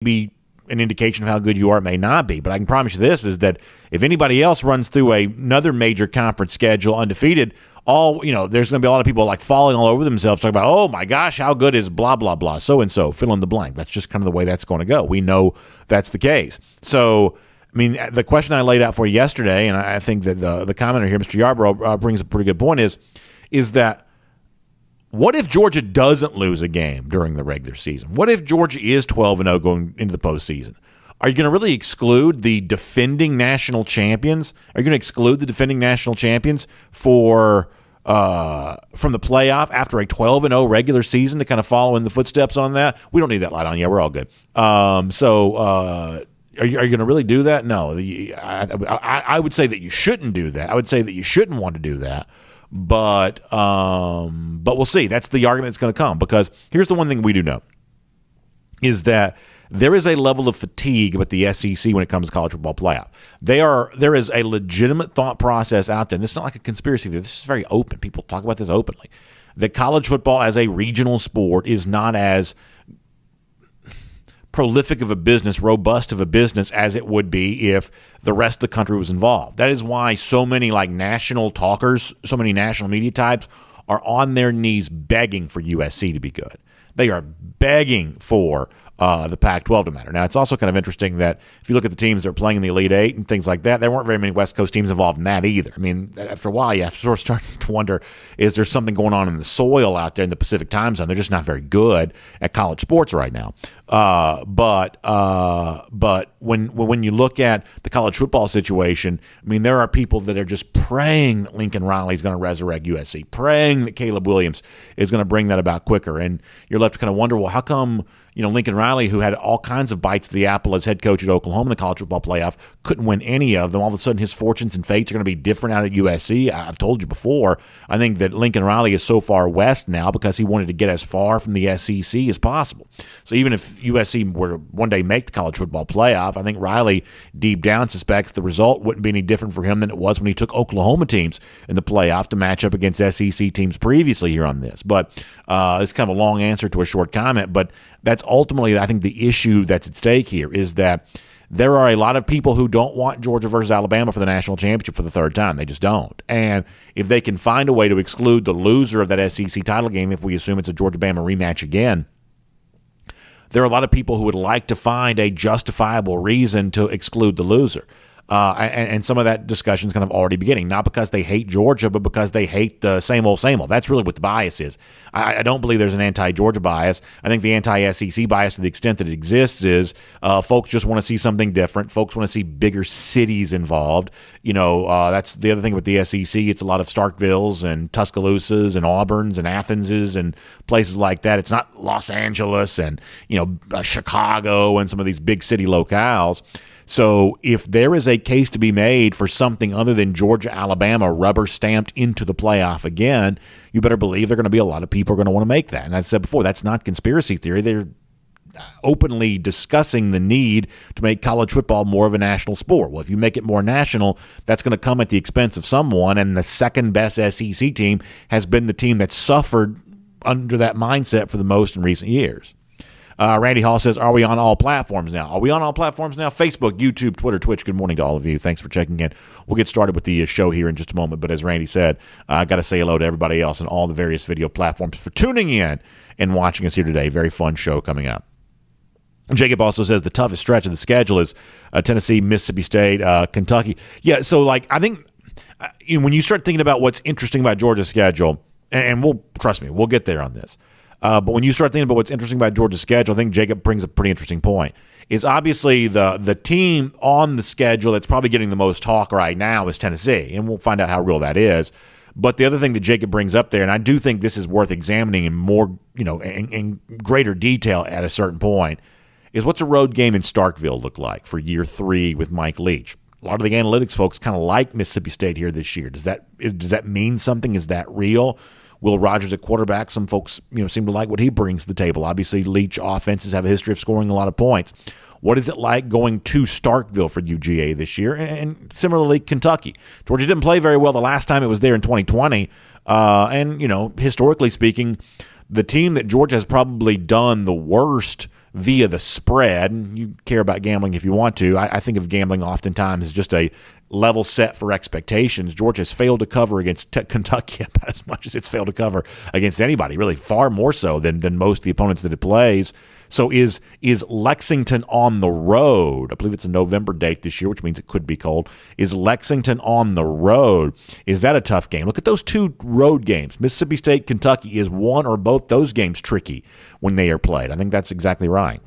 be an indication of how good you are. It may not be, but I can promise you this, is that if anybody else runs through another major conference schedule undefeated, there's going to be a lot of people like falling all over themselves talking about, oh my gosh, how good is blah, blah, blah, so-and-so, fill in the blank. That's just kind of the way that's going to go. We know that's the case. So, I mean, the question I laid out for you yesterday, and I think that the commenter here, Mr. Yarbrough, brings a pretty good point, is that what if Georgia doesn't lose a game during the regular season? What if Georgia is 12-0 going into the postseason? Are you going to really exclude the defending national champions? Are you going to exclude the defending national champions from the playoff after a 12-0 regular season to kind of follow in the footsteps on that? We don't need that light on. Yeah, we're all good. Are you going to really do that? No. I would say that you shouldn't do that. I would say that you shouldn't want to do that. But we'll see. That's the argument that's going to come, because here's the one thing we do know is that there is a level of fatigue with the SEC when it comes to college football playoff. There is a legitimate thought process out there, and this is not like a conspiracy theory. This is very open. People talk about this openly. That college football as a regional sport is not as prolific of a business, robust of a business as it would be if the rest of the country was involved. That is why so many national talkers, so many national media types are on their knees begging for USC to be good. They are begging for the Pac-12 to matter. Now, it's also kind of interesting that if you look at the teams that are playing in the Elite Eight and things like that, there weren't very many West Coast teams involved in that either. I mean, after a while, you have to sort of start to wonder, is there something going on in the soil out there in the Pacific time zone? They're just not very good at college sports right now. But when you look at the college football situation, I mean, there are people that are just praying that Lincoln Riley is going to resurrect USC, praying that Caleb Williams is going to bring that about quicker. And you're left to kind of wonder, well, how come, Lincoln Riley, who had all kinds of bites of the apple as head coach at Oklahoma in the college football playoff, couldn't win any of them. All of a sudden, his fortunes and fates are going to be different out at USC. I've told you before, I think that Lincoln Riley is so far west now because he wanted to get as far from the SEC as possible. So even if USC were to one day make the college football playoff, I think Riley deep down suspects the result wouldn't be any different for him than it was when he took Oklahoma teams in the playoff to match up against SEC teams previously here on this. But it's kind of a long answer to a short comment, but that's ultimately, I think, the issue that's at stake here is that there are a lot of people who don't want Georgia versus Alabama for the national championship for the third time. They just don't. And if they can find a way to exclude the loser of that SEC title game, if we assume it's a Georgia-Bama rematch again, there are a lot of people who would like to find a justifiable reason to exclude the loser. And some of that discussion is kind of already beginning, not because they hate Georgia, but because they hate the same old, same old. That's really what the bias is. I don't believe there's an anti-Georgia bias. I think the anti-SEC bias, to the extent that it exists, is folks just want to see something different. Folks want to see bigger cities involved. That's the other thing with the SEC. It's a lot of Starkvilles and Tuscaloosas and Auburns and Athenses and places like that. It's not Los Angeles and, Chicago and some of these big city locales. So if there is a case to be made for something other than Georgia, Alabama rubber stamped into the playoff again, you better believe there are going to be a lot of people who are going to want to make that. And I said before, that's not conspiracy theory. They're openly discussing the need to make college football more of a national sport. Well, if you make it more national, that's going to come at the expense of someone, and the second best SEC team has been the team that suffered under that mindset for the most in recent years. Randy Hall says, are we on all platforms now? Are we on all platforms now? Facebook, YouTube, Twitter, Twitch. Good morning to all of you. Thanks for checking in. We'll get started with the show here in just a moment. But as Randy said, I got to say hello to everybody else on all the various video platforms for tuning in and watching us here today. Very fun show coming up. Jacob also says the toughest stretch of the schedule is Tennessee, Mississippi State, Kentucky. Yeah, so I think when you start thinking about what's interesting about Georgia's schedule, and trust me, we'll get there on this. But when you start thinking about what's interesting about Georgia's schedule, I think Jacob brings a pretty interesting point. Is obviously the team on the schedule that's probably getting the most talk right now is Tennessee, and we'll find out how real that is. But the other thing that Jacob brings up there, and I do think this is worth examining in more, in greater detail at a certain point, is what's a road game in Starkville look like for year 3 with Mike Leach? A lot of the analytics folks kind of like Mississippi State here this year. Does that mean something? Is that real? Will Rogers at quarterback, some folks seem to like what he brings to the table. Obviously, Leach offenses have a history of scoring a lot of points. What is it like going to Starkville for UGA this year? And similarly, Kentucky. Georgia didn't play very well the last time it was there in 2020. And historically speaking, the team that Georgia has probably done the worst via the spread, and you care about gambling if you want to. I think of gambling oftentimes as just a level set for expectations. Georgia's failed to cover against Kentucky about as much as it's failed to cover against anybody, really far more so than most of the opponents that it plays. So is Lexington on the road? I believe it's a November date this year, which means it could be cold. Is Lexington on the road? Is that a tough game? Look at those two road games. Mississippi State, Kentucky. Is one or both those games tricky when they are played? I think that's exactly right.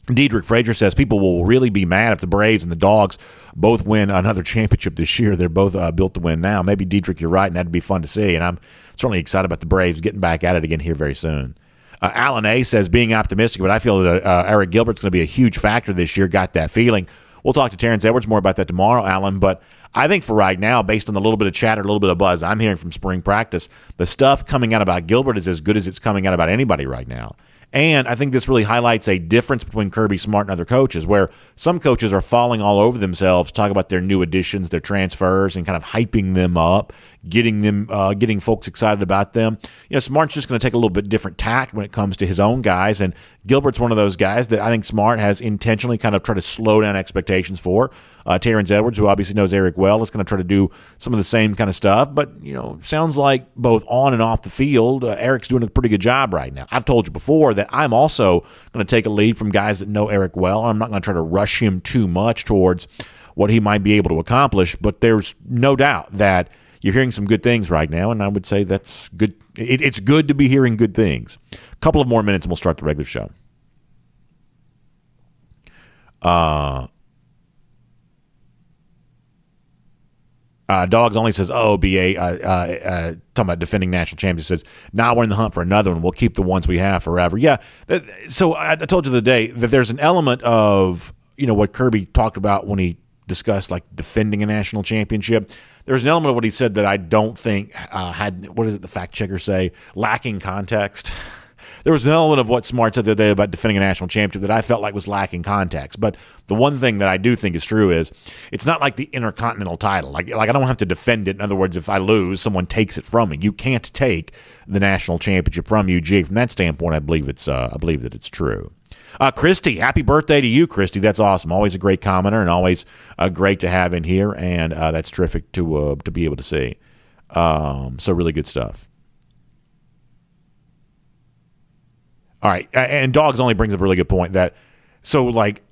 Diedrich Frazier says people will really be mad if the Braves and the Dogs both win another championship this year. They're both built to win now. Maybe, Diedrich, you're right, and that'd be fun to see. And I'm certainly excited about the Braves getting back at it again here very soon. Alan A. says, being optimistic, but I feel that Eric Gilbert's going to be a huge factor this year. Got that feeling. We'll talk to Terrence Edwards more about that tomorrow, Alan. But I think for right now, based on the little bit of chatter, a little bit of buzz I'm hearing from spring practice, the stuff coming out about Gilbert is as good as it's coming out about anybody right now. And I think this really highlights a difference between Kirby Smart and other coaches, where some coaches are falling all over themselves, talking about their new additions, their transfers, and kind of hyping them up, getting folks excited about them. You know, Smart's just going to take a little bit different tact when it comes to his own guys, and Gilbert's one of those guys that I think Smart has intentionally kind of tried to slow down expectations for. Terrence Edwards, who obviously knows Eric well, is going to try to do some of the same kind of stuff, but, you know, sounds like both on and off the field, Eric's doing a pretty good job right now. I've told you before that I'm also going to take a lead from guys that know Eric well. I'm not going to try to rush him too much towards what he might be able to accomplish, but there's no doubt that you're hearing some good things right now, and I would say that's good. It's good to be hearing good things. A couple of more minutes, and we'll start the regular show. Dogs Only says, BA, talking about defending national champions, says, now we're in the hunt for another one. We'll keep the ones we have forever. Yeah. So I told you the other day that there's an element of, you know, what Kirby talked about when he discussed like defending a national championship. There's an element of what he said that I don't think had, what does the fact checker say? Lacking context. There was an element of what Smart said the other day about defending a national championship that I felt like was lacking context. But the one thing that I do think is true is it's not like the Intercontinental title. Like I don't have to defend it. In other words, if I lose, someone takes it from me. You can't take the national championship from UG. From that standpoint, I believe that it's true. Christy, happy birthday to you, Christy. That's awesome. Always a great commenter and always great to have in here, and that's terrific to be able to see. So really good stuff. All right, and Dogs Only brings up a really good point that, so like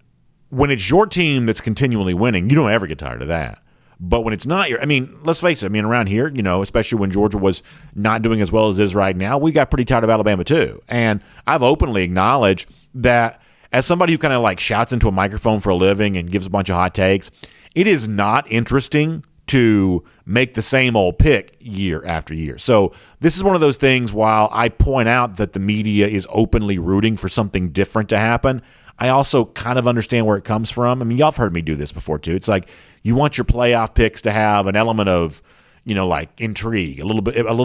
when it's your team that's continually winning, you don't ever get tired of that. But when it's not your, I mean, let's face it, I mean, around here, you know, especially when Georgia was not doing as well as it is right now, we got pretty tired of Alabama too. And I've openly acknowledged that as somebody who kind of like shouts into a microphone for a living and gives a bunch of hot takes, it is not interesting to make the same old pick year after year. So this is one of those things, while I point out that the media is openly rooting for something different to happen, I also kind of understand where it comes from. I mean, y'all have heard me do this before too. It's like you want your playoff picks to have an element of, you know, like intrigue, a little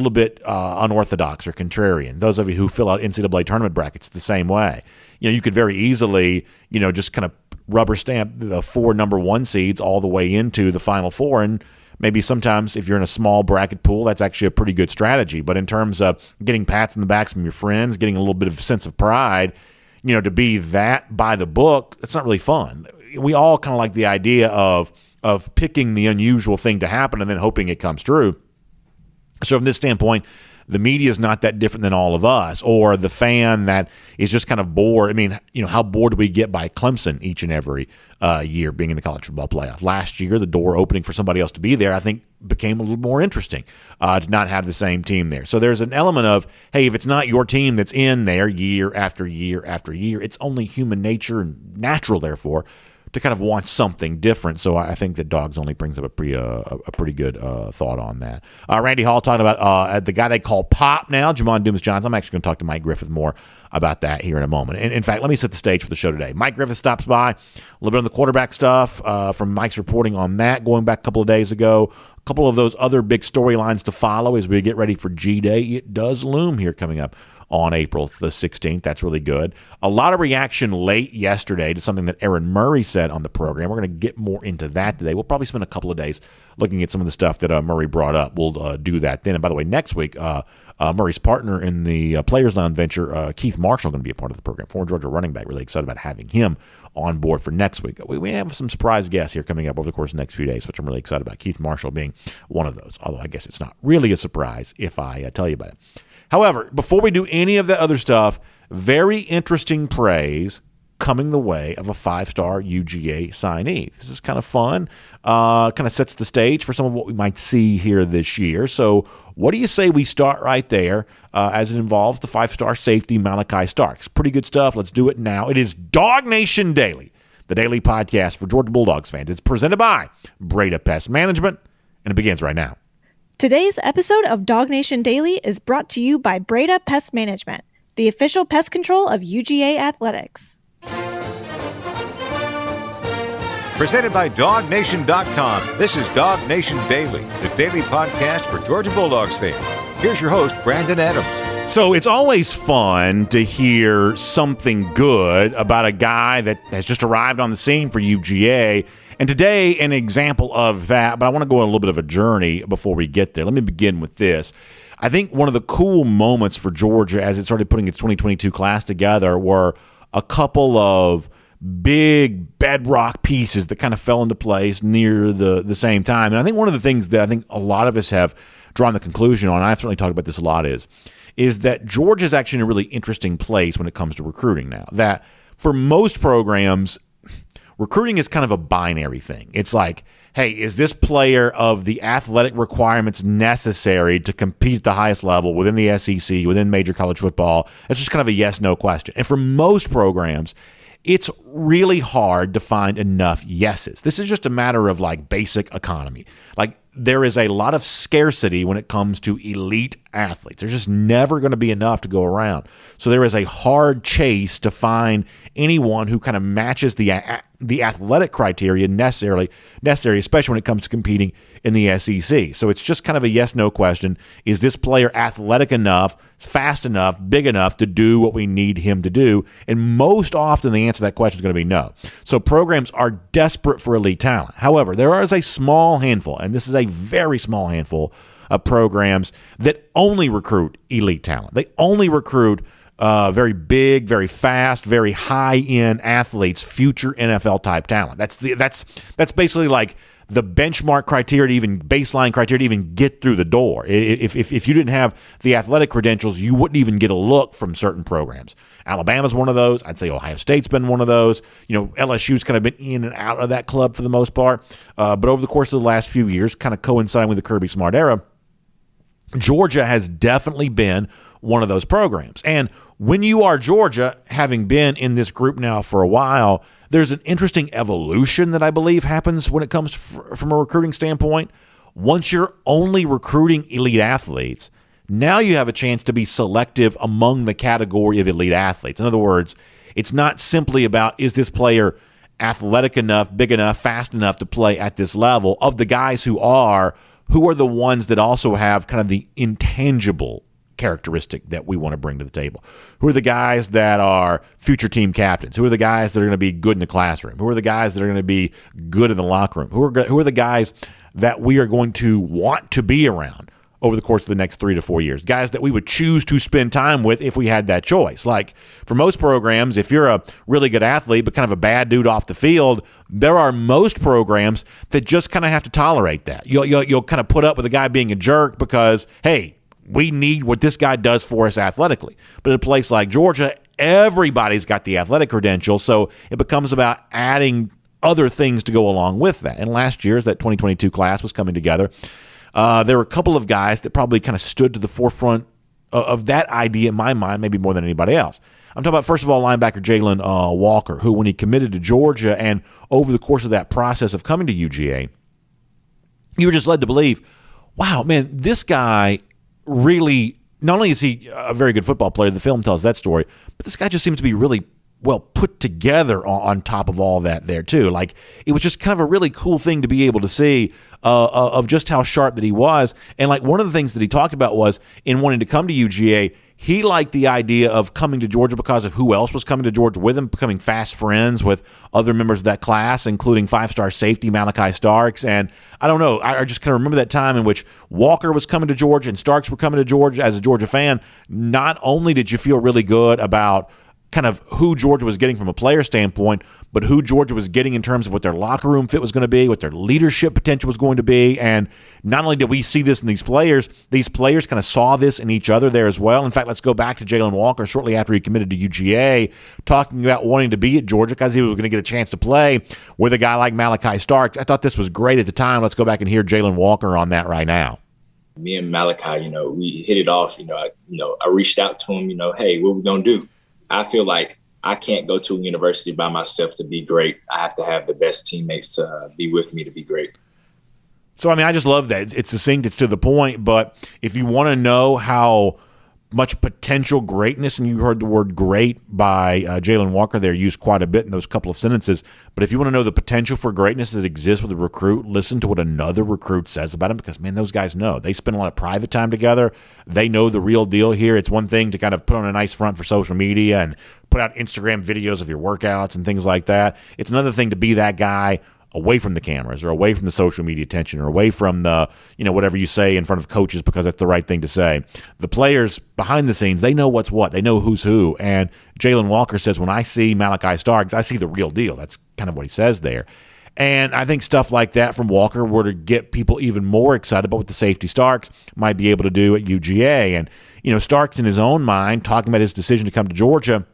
bit unorthodox or contrarian. Those of you who fill out NCAA tournament brackets the same way, you know, you could very easily, you know, just kind of rubber stamp the 4 number 1 seeds all the way into the Final Four, and maybe sometimes if you're in a small bracket pool, that's actually a pretty good strategy. But in terms of getting pats in the backs from your friends, getting a little bit of a sense of pride, you know, to be that by the book, that's not really fun. We all kind of like the idea of picking the unusual thing to happen and then hoping it comes true. So from this standpoint, the media is not that different than all of us, or the fan that is just kind of bored. I mean, you know, how bored do we get by Clemson each and every year being in the college football playoff? Last year, the door opening for somebody else to be there, I think, became a little more interesting to not have the same team there. So there's an element of, hey, if it's not your team that's in there year after year after year, it's only human nature and natural, therefore, to kind of want something different. So I think that Dogs Only brings up a pretty good thought on that. Randy Hall talking about the guy they call Pop now, Jamon Dumas-Johnson. I'm actually going to talk to Mike Griffith more about that here in a moment. And in fact, let me set the stage for the show today. Mike Griffith stops by, a little bit on the quarterback stuff from Mike's reporting on that going back a couple of days ago. A couple of those other big storylines to follow as we get ready for G-Day. It does loom here coming up on April the 16th. That's really good. A lot of reaction late yesterday to something that Aaron Murray said on the program. We're going to get more into that today. We'll probably spend a couple of days looking at some of the stuff that Murray brought up. We'll do that then. And by the way, next week, Murray's partner in the Players Lounge venture, Keith Marshall, going to be a part of the program. Former Georgia running back. Really excited about having him on board for next week. We have some surprise guests here coming up over the course of the next few days, which I'm really excited about. Keith Marshall being one of those, although I guess it's not really a surprise if I tell you about it. However, before we do any of that other stuff, very interesting praise coming the way of a 5-star UGA signee. This is kind of fun. Kind of sets the stage for some of what we might see here this year. So what do you say we start right there as it involves the 5-star safety Malaki Starks? Pretty good stuff. Let's do it now. It is DawgNation Daily, the daily podcast for Georgia Bulldogs fans. It's presented by Breda Pest Management, and it begins right now. Today's episode of DawgNation Daily is brought to you by Breda Pest Management, the official pest control of UGA Athletics. Presented by DawgNation.com. This is DawgNation Daily, the daily podcast for Georgia Bulldogs fans. Here's your host, Brandon Adams. So it's always fun to hear something good about a guy that has just arrived on the scene for UGA. And today, an example of that, but I want to go on a little bit of a journey before we get there. Let me begin with this. I think one of the cool moments for Georgia as it started putting its 2022 class together were a couple of big bedrock pieces that kind of fell into place near the same time. And I think one of the things that I think a lot of us have drawn the conclusion on, and I've certainly talked about this a lot, is that Georgia's actually in a really interesting place when it comes to recruiting now. That for most programs, recruiting is kind of a binary thing. It's like, hey, is this player of the athletic requirements necessary to compete at the highest level within the SEC, within major college football? That's just kind of a yes-no question. And for most programs, it's really hard to find enough yeses. This is just a matter of like basic economy. Like there is a lot of scarcity when it comes to elite athletes. There's just never going to be enough to go around. So there is a hard chase to find anyone who kind of matches the athletic criteria necessary, especially when it comes to competing in the SEC. So it's just kind of a yes-no question. Is this player athletic enough, fast enough, big enough to do what we need him to do? And most often the answer to that question is going to be no. So programs are desperate for elite talent. However, there is a small handful, and this is a very small handful of programs that only recruit elite talent. They only recruit very big, very fast, very high-end athletes, future NFL-type talent. That's basically like the benchmark criteria to even baseline criteria to even get through the door. If you didn't have the athletic credentials, you wouldn't even get a look from certain programs. Alabama's one of those. I'd say Ohio State's been one of those. You know, LSU's kind of been in and out of that club for the most part. But over the course of the last few years, kind of coinciding with the Kirby Smart era, Georgia has definitely been one of those programs. And when you are Georgia, having been in this group now for a while, there's an interesting evolution that I believe happens when it comes from a recruiting standpoint. Once you're only recruiting elite athletes, now you have a chance to be selective among the category of elite athletes. In other words, it's not simply about, is this player athletic enough, big enough, fast enough to play at this level? Of the guys who are the ones that also have kind of the intangible characteristic that we want to bring to the table? Who are the guys that are future team captains? Who are the guys that are going to be good in the classroom? Who are the guys that are going to be good in the locker room? Who are the guys that we are going to want to be around over the course of the next 3 to 4 years? Guys that we would choose to spend time with if we had that choice. Like for most programs, if you're a really good athlete but kind of a bad dude off the field, there are most programs that just kind of have to tolerate that. You'll kind of put up with a guy being a jerk because, hey, we need what this guy does for us athletically. But at a place like Georgia, everybody's got the athletic credentials, so it becomes about adding other things to go along with that. And last year, as that 2022 class was coming together, there were a couple of guys that probably kind of stood to the forefront of that idea in my mind, maybe more than anybody else. I'm talking about, first of all, linebacker Jalen Walker, who when he committed to Georgia and over the course of that process of coming to UGA, you were just led to believe, wow, man, this guy really, not only is he a very good football player, the film tells that story, but this guy just seems to be really well put together on top of all that there too. Like it was just kind of a really cool thing to be able to see of just how sharp that he was. And like one of the things that he talked about was in wanting to come to UGA, he liked the idea of coming to Georgia because of who else was coming to Georgia with him, becoming fast friends with other members of that class, including five-star safety Malaki Starks. And I don't know, I just kind of remember that time in which Walker was coming to Georgia and Starks were coming to Georgia. As a Georgia fan, not only did you feel really good about kind of who Georgia was getting from a player standpoint, but who Georgia was getting in terms of what their locker room fit was going to be, what their leadership potential was going to be. And not only did we see this in these players kind of saw this in each other there as well. In fact, let's go back to Jalen Walker shortly after he committed to UGA, talking about wanting to be at Georgia because he was going to get a chance to play with a guy like Malaki Starks. I thought this was great at the time. Let's go back and hear Jalen Walker on that right now. Me and Malaki, we hit it off. I reached out to him, hey, what we going to do? I feel like I can't go to a university by myself to be great. I have to have the best teammates to be with me to be great. So, I just love that. It's succinct, it's to the point, but if you want to know how much potential greatness, and you heard the word great by Jalen Walker there used quite a bit in those couple of sentences, but if you want to know the potential for greatness that exists with a recruit, listen to what another recruit says about him, because, man, those guys know. They spend a lot of private time together. They know the real deal here. It's one thing to kind of put on a nice front for social media and put out Instagram videos of your workouts and things like that. It's another thing to be that guy away from the cameras or away from the social media attention or away from the, whatever you say in front of coaches because that's the right thing to say. The players behind the scenes, they know what's what. They know who's who. And Jalen Walker says, when I see Malaki Starks, I see the real deal. That's kind of what he says there. And I think stuff like that from Walker were to get people even more excited about what the safety Starks might be able to do at UGA. And, Starks in his own mind, talking about his decision to come to Georgia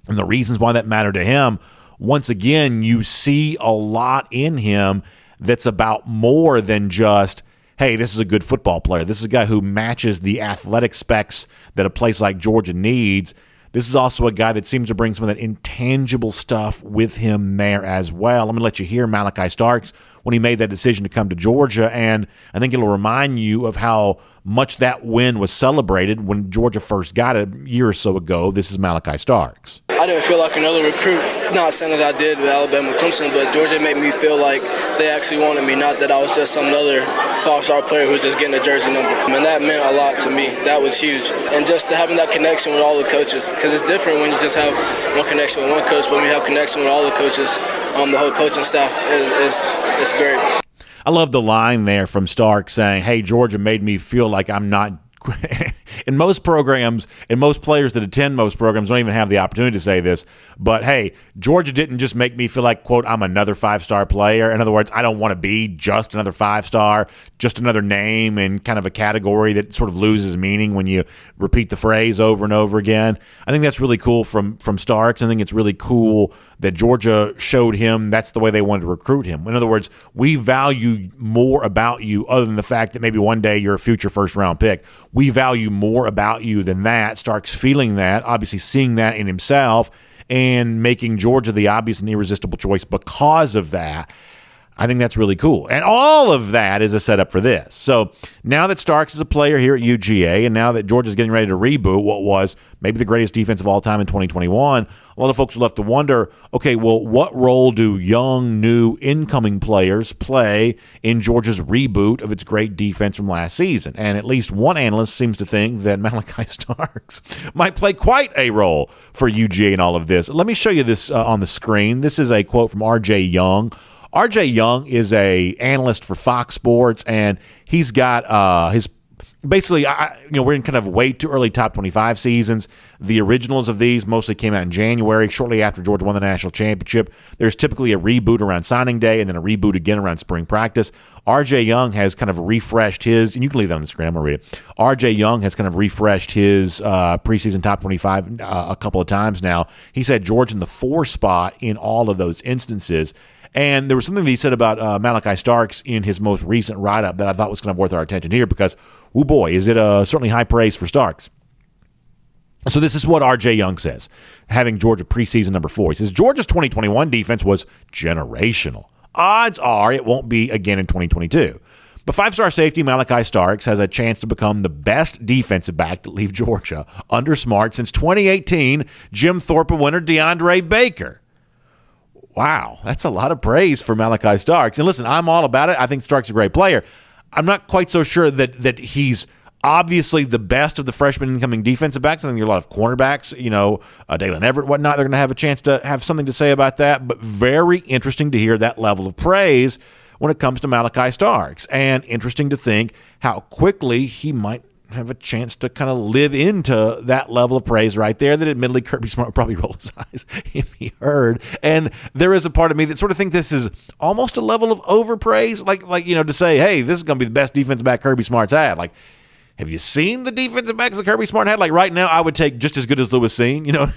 and the reasons why that mattered to him, once again, you see a lot in him that's about more than just, hey, this is a good football player. This is a guy who matches the athletic specs that a place like Georgia needs. This is also a guy that seems to bring some of that intangible stuff with him there as well. Let me let you hear Malaki Starks when he made that decision to come to Georgia, and I think it'll remind you of how much that win was celebrated when Georgia first got it a year or so ago. This is Malaki Starks. I didn't feel like another recruit, not saying that I did with Alabama Clemson, but Georgia made me feel like they actually wanted me, not that I was just some other five-star player who was just getting a jersey number. And that meant a lot to me. That was huge. And just to having that connection with all the coaches, because it's different when you just have one connection with one coach, but when you have connection with all the coaches, the whole coaching staff, it's great. I love the line there from Stark saying, hey, Georgia made me feel like I'm not in most programs, and most players that attend most programs don't even have the opportunity to say this, but hey, Georgia didn't just make me feel like, quote, I'm another five-star player. In other words, I don't want to be just another five-star, just another name in kind of a category that sort of loses meaning when you repeat the phrase over and over again. I think that's really cool from Starks. I think it's really cool that Georgia showed him that's the way they wanted to recruit him. In other words, we value more about you other than the fact that maybe one day you're a future first-round pick. We value more about you than that. Starks feeling that, obviously seeing that in himself, and making Georgia the obvious and irresistible choice because of that. I think that's really cool. And all of that is a setup for this. So now that Starks is a player here at UGA, and now that Georgia's getting ready to reboot what was maybe the greatest defense of all time in 2021, a lot of folks are left to wonder, okay, well, what role do young, new, incoming players play in Georgia's reboot of its great defense from last season? And at least one analyst seems to think that Malaki Starks might play quite a role for UGA in all of this. Let me show you this on the screen. This is a quote from R.J. Young. R.J. Young is a analyst for Fox Sports, and he's got his basically, we're in kind of way too early top 25 seasons. The originals of these mostly came out in January, shortly after Georgia won the national championship. There's typically a reboot around signing day and then a reboot again around spring practice. R.J. Young has kind of refreshed his, and you can leave that on the screen, I'm going to read it. R.J. Young has kind of refreshed his preseason top 25 a couple of times now. He said Georgia in the 4 spot in all of those instances. And there was something that he said about Malaki Starks in his most recent write-up that I thought was kind of worth our attention here because, oh boy, is it certainly high praise for Starks. So this is what R.J. Young says, having Georgia preseason number 4. He says, Georgia's 2021 defense was generational. Odds are it won't be again in 2022. But 5-star safety Malaki Starks has a chance to become the best defensive back to leave Georgia under Smart since 2018 Jim Thorpe winner DeAndre Baker. Wow, that's a lot of praise for Malaki Starks. And listen, I'm all about it. I think Starks is a great player. I'm not quite so sure that he's Obviously, the best of the freshman incoming defensive backs. I think there are a lot of cornerbacks, Dalen Everett, whatnot. They're going to have a chance to have something to say about that. But very interesting to hear that level of praise when it comes to Malaki Starks. And interesting to think how quickly he might have a chance to kind of live into that level of praise right there that admittedly Kirby Smart would probably roll his eyes if he heard. And there is a part of me that sort of think this is almost a level of overpraise, like to say, hey, this is going to be the best defensive back Kirby Smart's had. Like, have you seen the defensive backs that Kirby Smart had? Like right now, I would take just as good as Lewis Cine,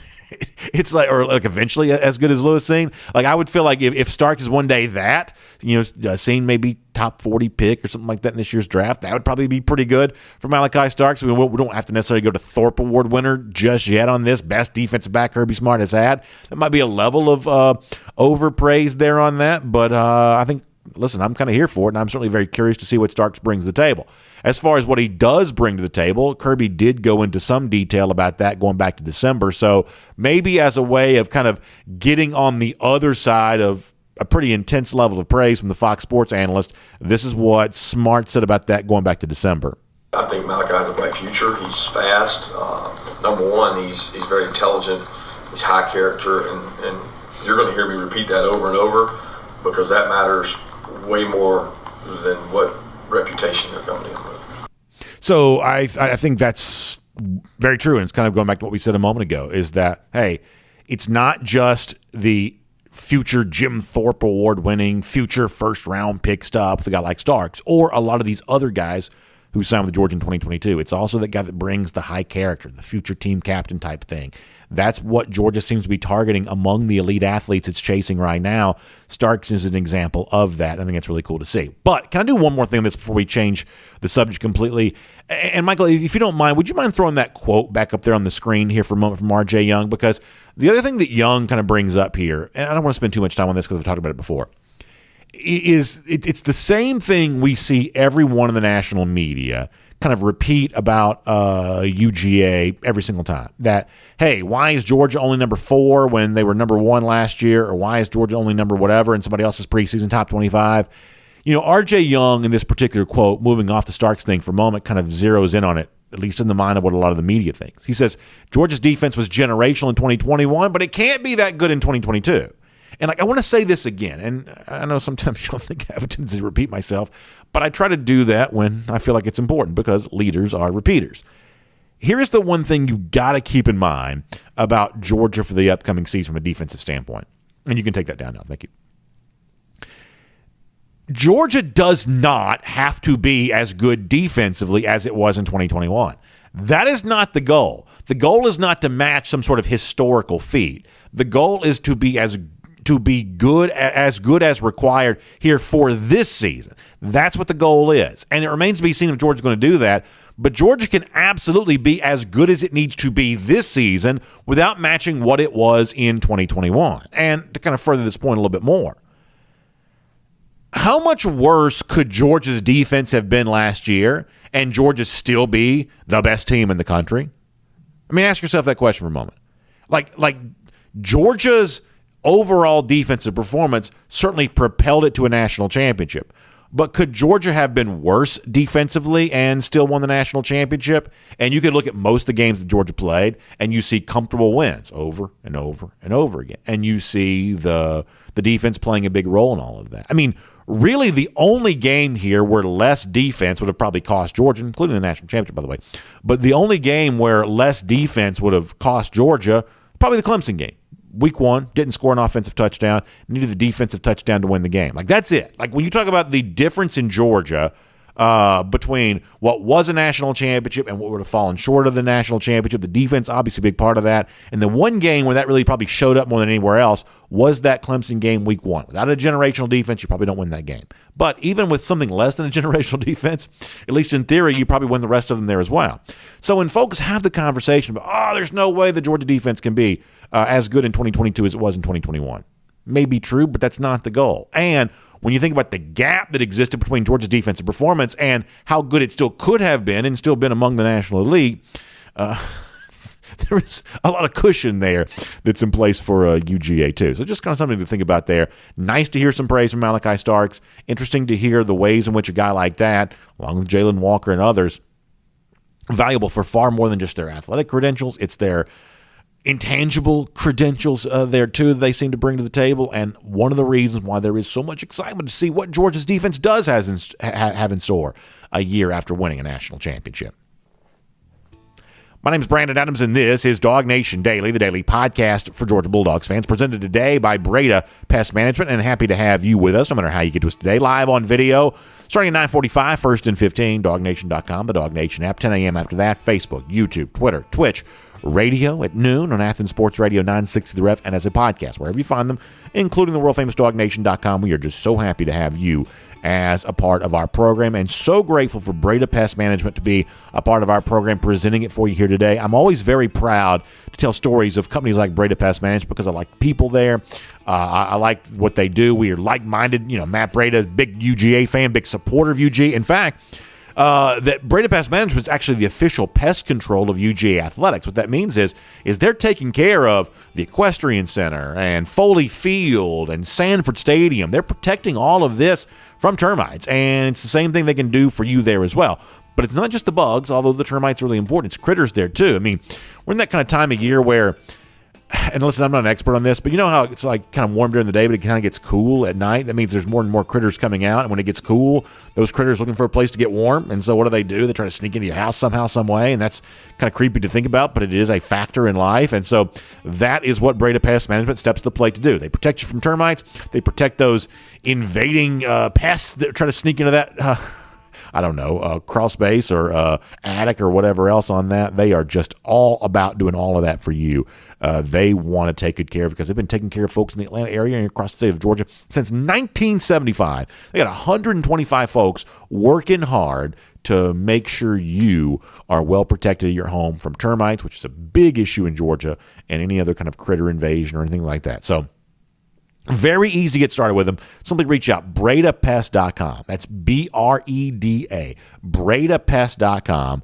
It's like, or like eventually as good as Lewis Cine. Like I would feel like if Starks is one day that, Cine may be top 40 pick or something like that in this year's draft, that would probably be pretty good for Malaki Starks. We don't have to necessarily go to Thorpe Award winner just yet on this. Best defensive back Kirby Smart has had. That might be a level of overpraise there on that, but I think, listen, I'm kind of here for it, and I'm certainly very curious to see what Starks brings to the table. As far as what he does bring to the table, Kirby did go into some detail about that going back to December. So maybe as a way of kind of getting on the other side of a pretty intense level of praise from the Fox Sports analyst, this is what Smart said about that going back to December. I think Malaki has a bright future. He's fast. Number one, he's very intelligent. He's high character, and you're going to hear me repeat that over and over because that matters way more than what reputation they're coming in with. So I think that's very true, and it's kind of going back to what we said a moment ago, is that, hey, it's not just the future Jim Thorpe Award-winning, future first-round pick stuff with a guy like Starks or a lot of these other guys who signed with Georgia in 2022. It's also the guy that brings the high character, the future team captain type thing. That's what Georgia seems to be targeting among the elite athletes it's chasing right now. Starks is an example of that. I think that's really cool to see. But can I do one more thing on this before we change the subject completely? And Michael, if you don't mind, would you mind throwing that quote back up there on the screen here for a moment from R.J. Young? Because the other thing that Young kind of brings up here, and I don't want to spend too much time on this because I've talked about it before, is it's the same thing we see everyone in the national media kind of repeat about UGA every single time. That, hey, why is Georgia only number 4 when they were number 1 last year? Or why is Georgia only number whatever in somebody else's preseason top 25? R.J. Young in this particular quote, moving off the Starks thing for a moment, kind of zeroes in on it, at least in the mind of what a lot of the media thinks. He says, Georgia's defense was generational in 2021, but it can't be that good in 2022. And I want to say this again, and I know sometimes you'll think I have a tendency to repeat myself, but I try to do that when I feel like it's important because leaders are repeaters. Here's the one thing you got to keep in mind about Georgia for the upcoming season from a defensive standpoint. And you can take that down now. Thank you. Georgia does not have to be as good defensively as it was in 2021. That is not the goal. The goal is not to match some sort of historical feat. The goal is to be good as required here for this season. That's what the goal is. And it remains to be seen if Georgia's going to do that. But Georgia can absolutely be as good as it needs to be this season without matching what it was in 2021. And to kind of further this point a little bit more, how much worse could Georgia's defense have been last year and Georgia still be the best team in the country? I mean, ask yourself that question for a moment. Like Georgia's overall defensive performance certainly propelled it to a national championship. But could Georgia have been worse defensively and still won the national championship? And you could look at most of the games that Georgia played, and you see comfortable wins over and over and over again. And you see the defense playing a big role in all of that. I mean, really the only game here where less defense would have probably cost Georgia, including the national championship, by the way, but the only game where less defense would have cost Georgia, probably the Clemson game. Week 1, didn't score an offensive touchdown, needed the defensive touchdown to win the game. Like, that's it. Like, when you talk about the difference in Georgia between what was a national championship and what would have fallen short of the national championship, the defense obviously a big part of that. And the one game where that really probably showed up more than anywhere else was that Clemson game week 1. Without a generational defense, you probably don't win that game. But even with something less than a generational defense, at least in theory, you probably win the rest of them there as well. So when folks have the conversation about, there's no way the Georgia defense can be as good in 2022 as it was in 2021. May be true, but that's not the goal. And when you think about the gap that existed between Georgia's defensive performance and how good it still could have been and still been among the national elite, there is a lot of cushion there that's in place for UGA too. So just kind of something to think about there. Nice to hear some praise from Malaki Starks. Interesting to hear the ways in which a guy like that, along with Jalen Walker and others, valuable for far more than just their athletic credentials. It's their intangible credentials there too they seem to bring to the table, and one of the reasons why there is so much excitement to see what Georgia's defense does have in store a year after winning a national championship. My name is Brandon Adams, and this is DawgNation Daily, the daily podcast for Georgia Bulldogs fans, presented today by Breda Pest Management, and happy to have you with us, no matter how you get to us today, live on video, starting at 9:45, 1st and 15, DawgNation.com, the DawgNation app, 10 a.m. after that, Facebook, YouTube, Twitter, Twitch, radio at noon on Athens Sports Radio 960 The Ref, and as a podcast, wherever you find them, including the world-famous DawgNation.com. We are just so happy to have you as a part of our program, and so grateful for Breda Pest Management to be a part of our program, presenting it for you here today. I'm always very proud to tell stories of companies like Breda Pest Management because I like people there. I like what they do. We are like-minded. You know, Matt Breda, big UGA fan, big supporter of UGA. In fact, that Breda Pest Management is actually the official pest control of UGA athletics. What that means is they're taking care of the Equestrian Center and Foley Field and Sanford Stadium. They're protecting all of this from termites, and it's the same thing they can do for you there as well. But it's not just the bugs, although the termites are really important. It's critters there too. I mean, we're in that kind of time of year where, and listen, I'm not an expert on this, but you know how it's like kind of warm during the day, but it kind of gets cool at night? That means there's more and more critters coming out, and when it gets cool, those critters are looking for a place to get warm, and so what do? They try to sneak into your house somehow, some way, and that's kind of creepy to think about, but it is a factor in life, and so that is what Breda Pest Management steps to the plate to do. They protect you from termites. They protect those invading pests that try to sneak into that crawl space or attic or whatever else on that. They are just all about doing all of that for you. They want to take good care of, because they've been taking care of folks in the Atlanta area and across the state of Georgia since 1975. They got 125 folks working hard to make sure you are well protected at your home from termites, which is a big issue in Georgia, and any other kind of critter invasion or anything like that. So very easy to get started with them. Simply reach out, BredaPest.com. That's BREDA, BredaPest.com.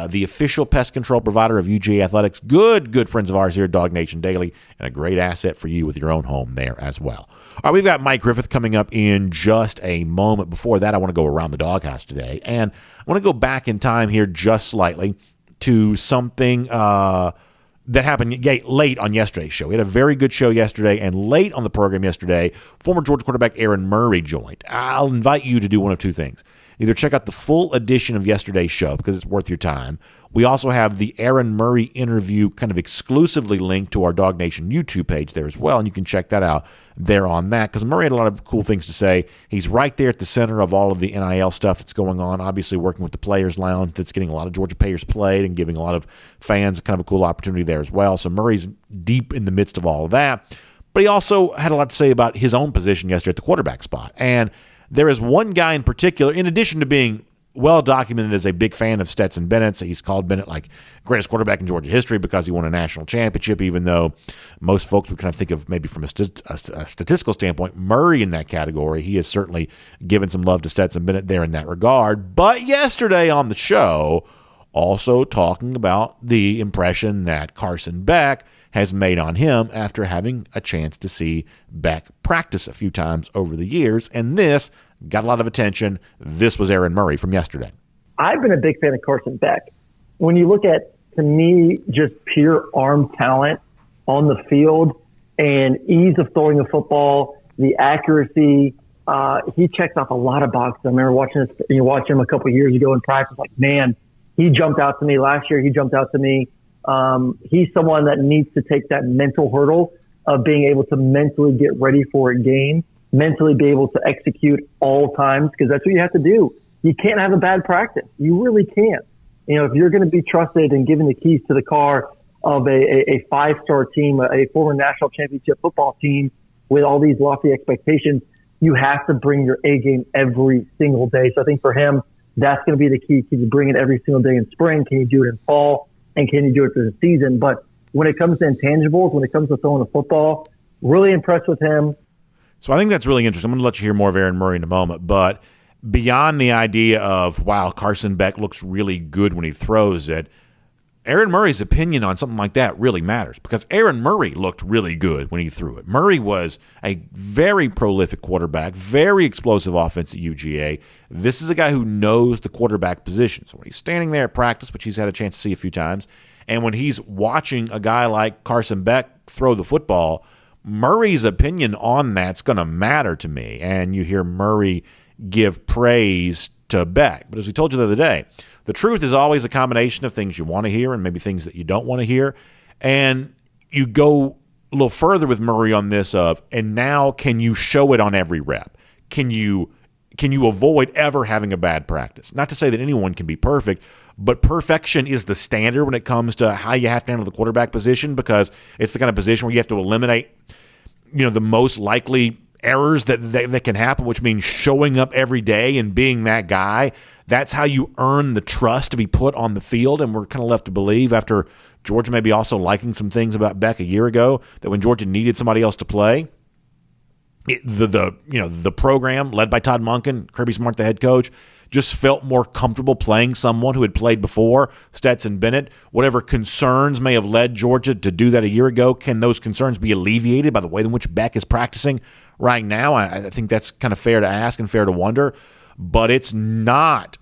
The official pest control provider of UGA Athletics. Good friends of ours here at DawgNation Daily, and a great asset for you with your own home there as well. All right, we've got Mike Griffith coming up in just a moment. Before that, I want to go around the doghouse today, and I want to go back in time here just slightly to something that happened late on yesterday's show. We had a very good show yesterday, and late on the program yesterday, former Georgia quarterback Aaron Murray joined. I'll invite you to do one of two things. Either check out the full edition of yesterday's show, because it's worth your time. We also have the Aaron Murray interview kind of exclusively linked to our DawgNation YouTube page there as well, and you can check that out there on that, because Murray had a lot of cool things to say. He's right there at the center of all of the NIL stuff that's going on, obviously working with the Players Lounge that's getting a lot of Georgia players played and giving a lot of fans kind of a cool opportunity there as well. So Murray's deep in the midst of all of that. But he also had a lot to say about his own position yesterday at the quarterback spot. And there is one guy in particular, in addition to being well documented as a big fan of Stetson Bennett. He's called Bennett like greatest quarterback in Georgia history because he won a national championship, even though most folks would kind of think of maybe from a statistical standpoint, Murray in that category. He has certainly given some love to Stetson Bennett there in that regard. But yesterday on the show, also talking about the impression that Carson Beck has made on him after having a chance to see Beck practice a few times over the years. And this got a lot of attention. This was Aaron Murray from yesterday. I've been a big fan of Carson Beck. When you look at, to me, just pure arm talent on the field and ease of throwing the football, the accuracy, he checks off a lot of boxes. I remember watching him a couple of years ago in practice. Like, man, he jumped out to me. Last year, he jumped out to me. He's someone that needs to take that mental hurdle of being able to mentally get ready for a game, mentally be able to execute all times, because that's what you have to do. You can't have a bad practice. You really can't. You know, if you're going to be trusted and given the keys to the car of a five-star team, a former national championship football team with all these lofty expectations, you have to bring your A game every single day. So I think for him, that's going to be the key. Can you bring it every single day in spring? Can you do it in fall? And can you do it through the season? But when it comes to intangibles, when it comes to throwing the football, really impressed with him. So I think that's really interesting. I'm going to let you hear more of Aaron Murray in a moment. But beyond the idea of, wow, Carson Beck looks really good when he throws it, Aaron Murray's opinion on something like that really matters, because Aaron Murray looked really good when he threw it. Murray was a very prolific quarterback, very explosive offense at UGA. This is a guy who knows the quarterback position. So when he's standing there at practice, which he's had a chance to see a few times, and when he's watching a guy like Carson Beck throw the football, Murray's opinion on that's going to matter to me. And you hear Murray give praise to Beck. But as we told you the other day, the truth is always a combination of things you want to hear and maybe things that you don't want to hear. And you go a little further with Murray on this and now can you show it on every rep? Can you avoid ever having a bad practice? Not to say that anyone can be perfect, but perfection is the standard when it comes to how you have to handle the quarterback position, because it's the kind of position where you have to eliminate, the most likely errors that can happen, which means showing up every day and being that guy. That's how you earn the trust to be put on the field. And we're kind of left to believe, after Georgia maybe also liking some things about Beck a year ago, that when Georgia needed somebody else to play, the program led by Todd Monken, Kirby Smart, the head coach, just felt more comfortable playing someone who had played before, Stetson Bennett. Whatever concerns may have led Georgia to do that a year ago, can those concerns be alleviated by the way in which Beck is practicing right now? I think that's kind of fair to ask and fair to wonder. But it's not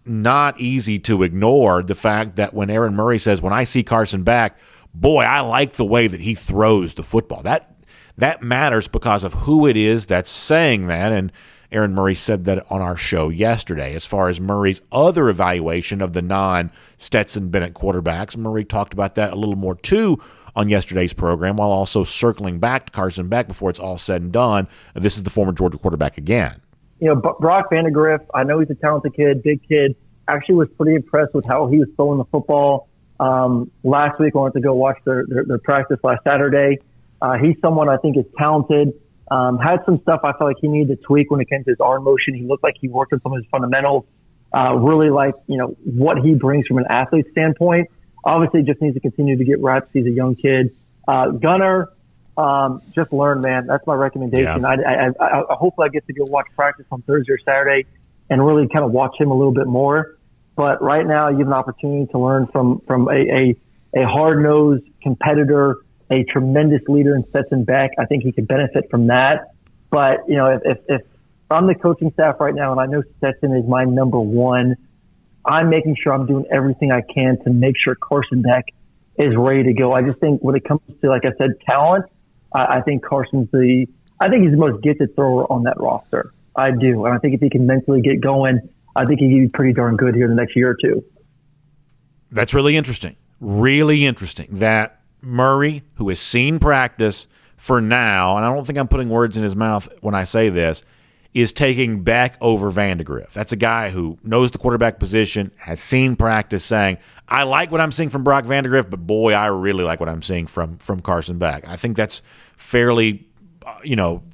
easy to ignore the fact that when Aaron Murray says, when I see Carson Beck, boy, I like the way that he throws the football. That matters because of who it is that's saying that. And Aaron Murray said that on our show yesterday. As far as Murray's other evaluation of the non-Stetson Bennett quarterbacks, Murray talked about that a little more too on yesterday's program, while also circling back to Carson Beck before it's all said and done. This is the former Georgia quarterback again. Brock Vandagriff, I know he's a talented kid, big kid. Actually was pretty impressed with how he was throwing the football. Last week, I went to go watch their practice last Saturday. He's someone I think is talented. Had some stuff I felt like he needed to tweak when it came to his arm motion. He looked like he worked on some of his fundamentals. Really like, what he brings from an athlete standpoint. Obviously just needs to continue to get reps. He's a young kid. Gunner, just learn, man. That's my recommendation. Yeah. I hopefully I get to go watch practice on Thursday or Saturday and really kind of watch him a little bit more. But right now you have an opportunity to learn from a hard-nosed competitor, a tremendous leader in Stetson Beck. I think he could benefit from that. But, if I'm the coaching staff right now and I know Stetson is my number one, I'm making sure I'm doing everything I can to make sure Carson Beck is ready to go. I just think when it comes to, like I said, talent, I think he's the most gifted thrower on that roster. I do. And I think if he can mentally get going, I think he can be pretty darn good here in the next year or two. That's really interesting. Really interesting that Murray, who has seen practice for now, and I don't think I'm putting words in his mouth when I say this, is taking Beck over Vandagriff. That's a guy who knows the quarterback position, has seen practice, saying, I like what I'm seeing from Brock Vandagriff, but boy, I really like what I'm seeing from Carson Beck. I think that's fairly,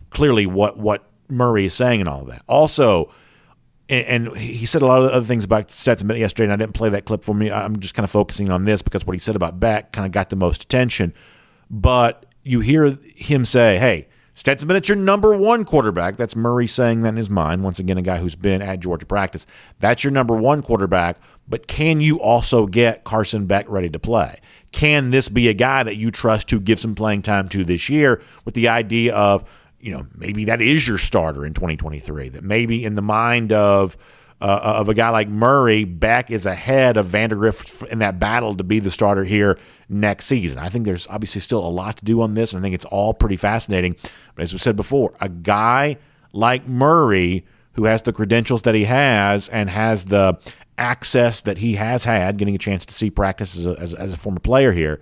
clearly what Murray is saying and all of that. Also, and he said a lot of other things about Stetson Bennett yesterday, and I didn't play that clip for me. I'm just kind of focusing on this because what he said about Beck kind of got the most attention. But you hear him say, hey, Stetson Bennett's your number one quarterback. That's Murray saying that in his mind. Once again, a guy who's been at Georgia practice. That's your number one quarterback, but can you also get Carson Beck ready to play? Can this be a guy that you trust to give some playing time to this year, with the idea of, maybe that is your starter in 2023, that maybe in the mind of a guy like Murray, Beck is ahead of Vandagriff in that battle to be the starter here next season. I think there's obviously still a lot to do on this, and I think it's all pretty fascinating. But as we said before, a guy like Murray, who has the credentials that he has and has the access that he has had, getting a chance to see practice as a former player here,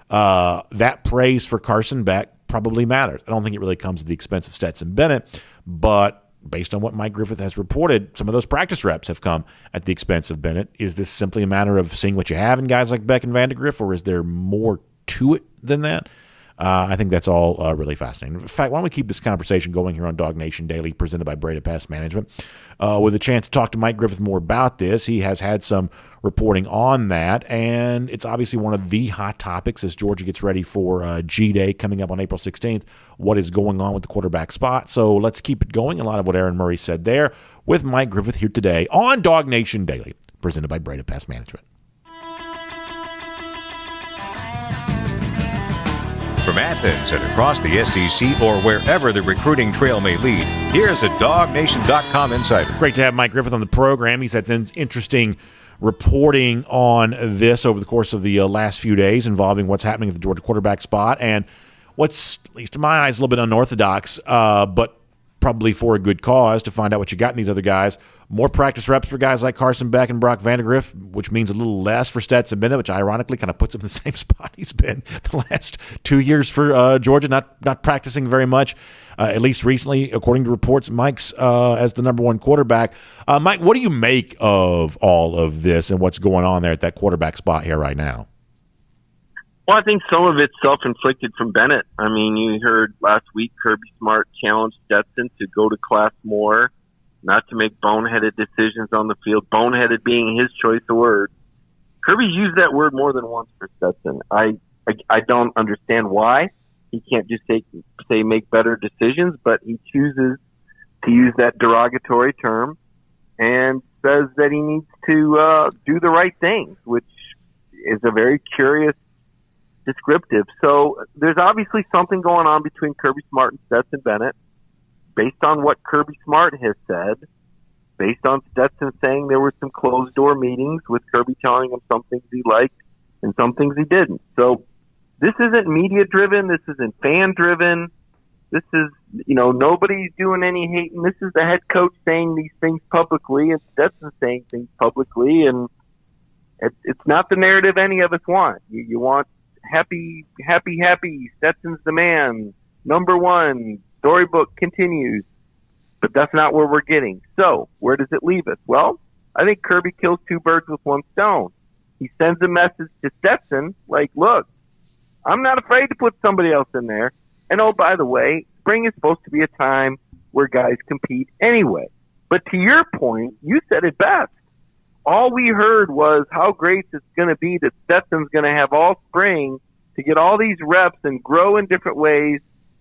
that praise for Carson Beck probably matters. I don't think it really comes at the expense of Stetson Bennett, but based on what Mike Griffith has reported, some of those practice reps have come at the expense of Bennett. Is this simply a matter of seeing what you have in guys like Beck and Vandagriff, or is there more to it than that? I think that's all really fascinating. In fact, why don't we keep this conversation going here on DawgNation Daily, presented by Breda Pest Management, with a chance to talk to Mike Griffith more about this. He has had some reporting on that, and it's obviously one of the hot topics as Georgia gets ready for G-Day coming up on April 16th. What is going on with the quarterback spot? So let's keep it going. A lot of what Aaron Murray said there with Mike Griffith here today on DawgNation Daily, presented by Breda Pest Management. From Athens and across the SEC or wherever the recruiting trail may lead, here's a DawgNation.com insider. Great to have Mike Griffith on the program. He's had interesting reporting on this over the course of the last few days involving what's happening at the Georgia quarterback spot and what's, at least in my eyes, a little bit unorthodox, but probably for a good cause to find out what you got in these other guys. More practice reps for guys like Carson Beck and Brock Vandagriff, which means a little less for Stetson Bennett, which ironically kind of puts him in the same spot he's been the last 2 years for Georgia, not practicing very much, at least recently, according to reports. Mike's as the number one quarterback. Mike, what do you make of all of this and what's going on there at that quarterback spot here right now? Well, I think some of it's self-inflicted from Bennett. I mean, you heard last week Kirby Smart challenged Stetson to go to class more, not to make boneheaded decisions on the field, boneheaded being his choice of word. Kirby's used that word more than once for Stetson. I don't understand why. He can't just say make better decisions, but he chooses to use that derogatory term and says that he needs to do the right things, which is a very curious descriptive. So there's obviously something going on between Kirby Smart and Stetson Bennett based on what Kirby Smart has said, based on Stetson saying there were some closed door meetings with Kirby telling him some things he liked and some things he didn't. So this isn't media driven. This isn't fan driven. This is, nobody's doing any hating. This is the head coach saying these things publicly and Stetson saying things publicly. And it's not the narrative any of us want. You want happy, Stetson's the man, number one, storybook continues. But that's not where we're getting. So where does it leave us? Well, I think Kirby kills two birds with one stone. He sends a message to Stetson like, look, I'm not afraid to put somebody else in there. And oh, by the way, spring is supposed to be a time where guys compete anyway. But to your point, you said it best. All we heard was how great it's going to be that Stetson's going to have all spring to get all these reps and grow in different ways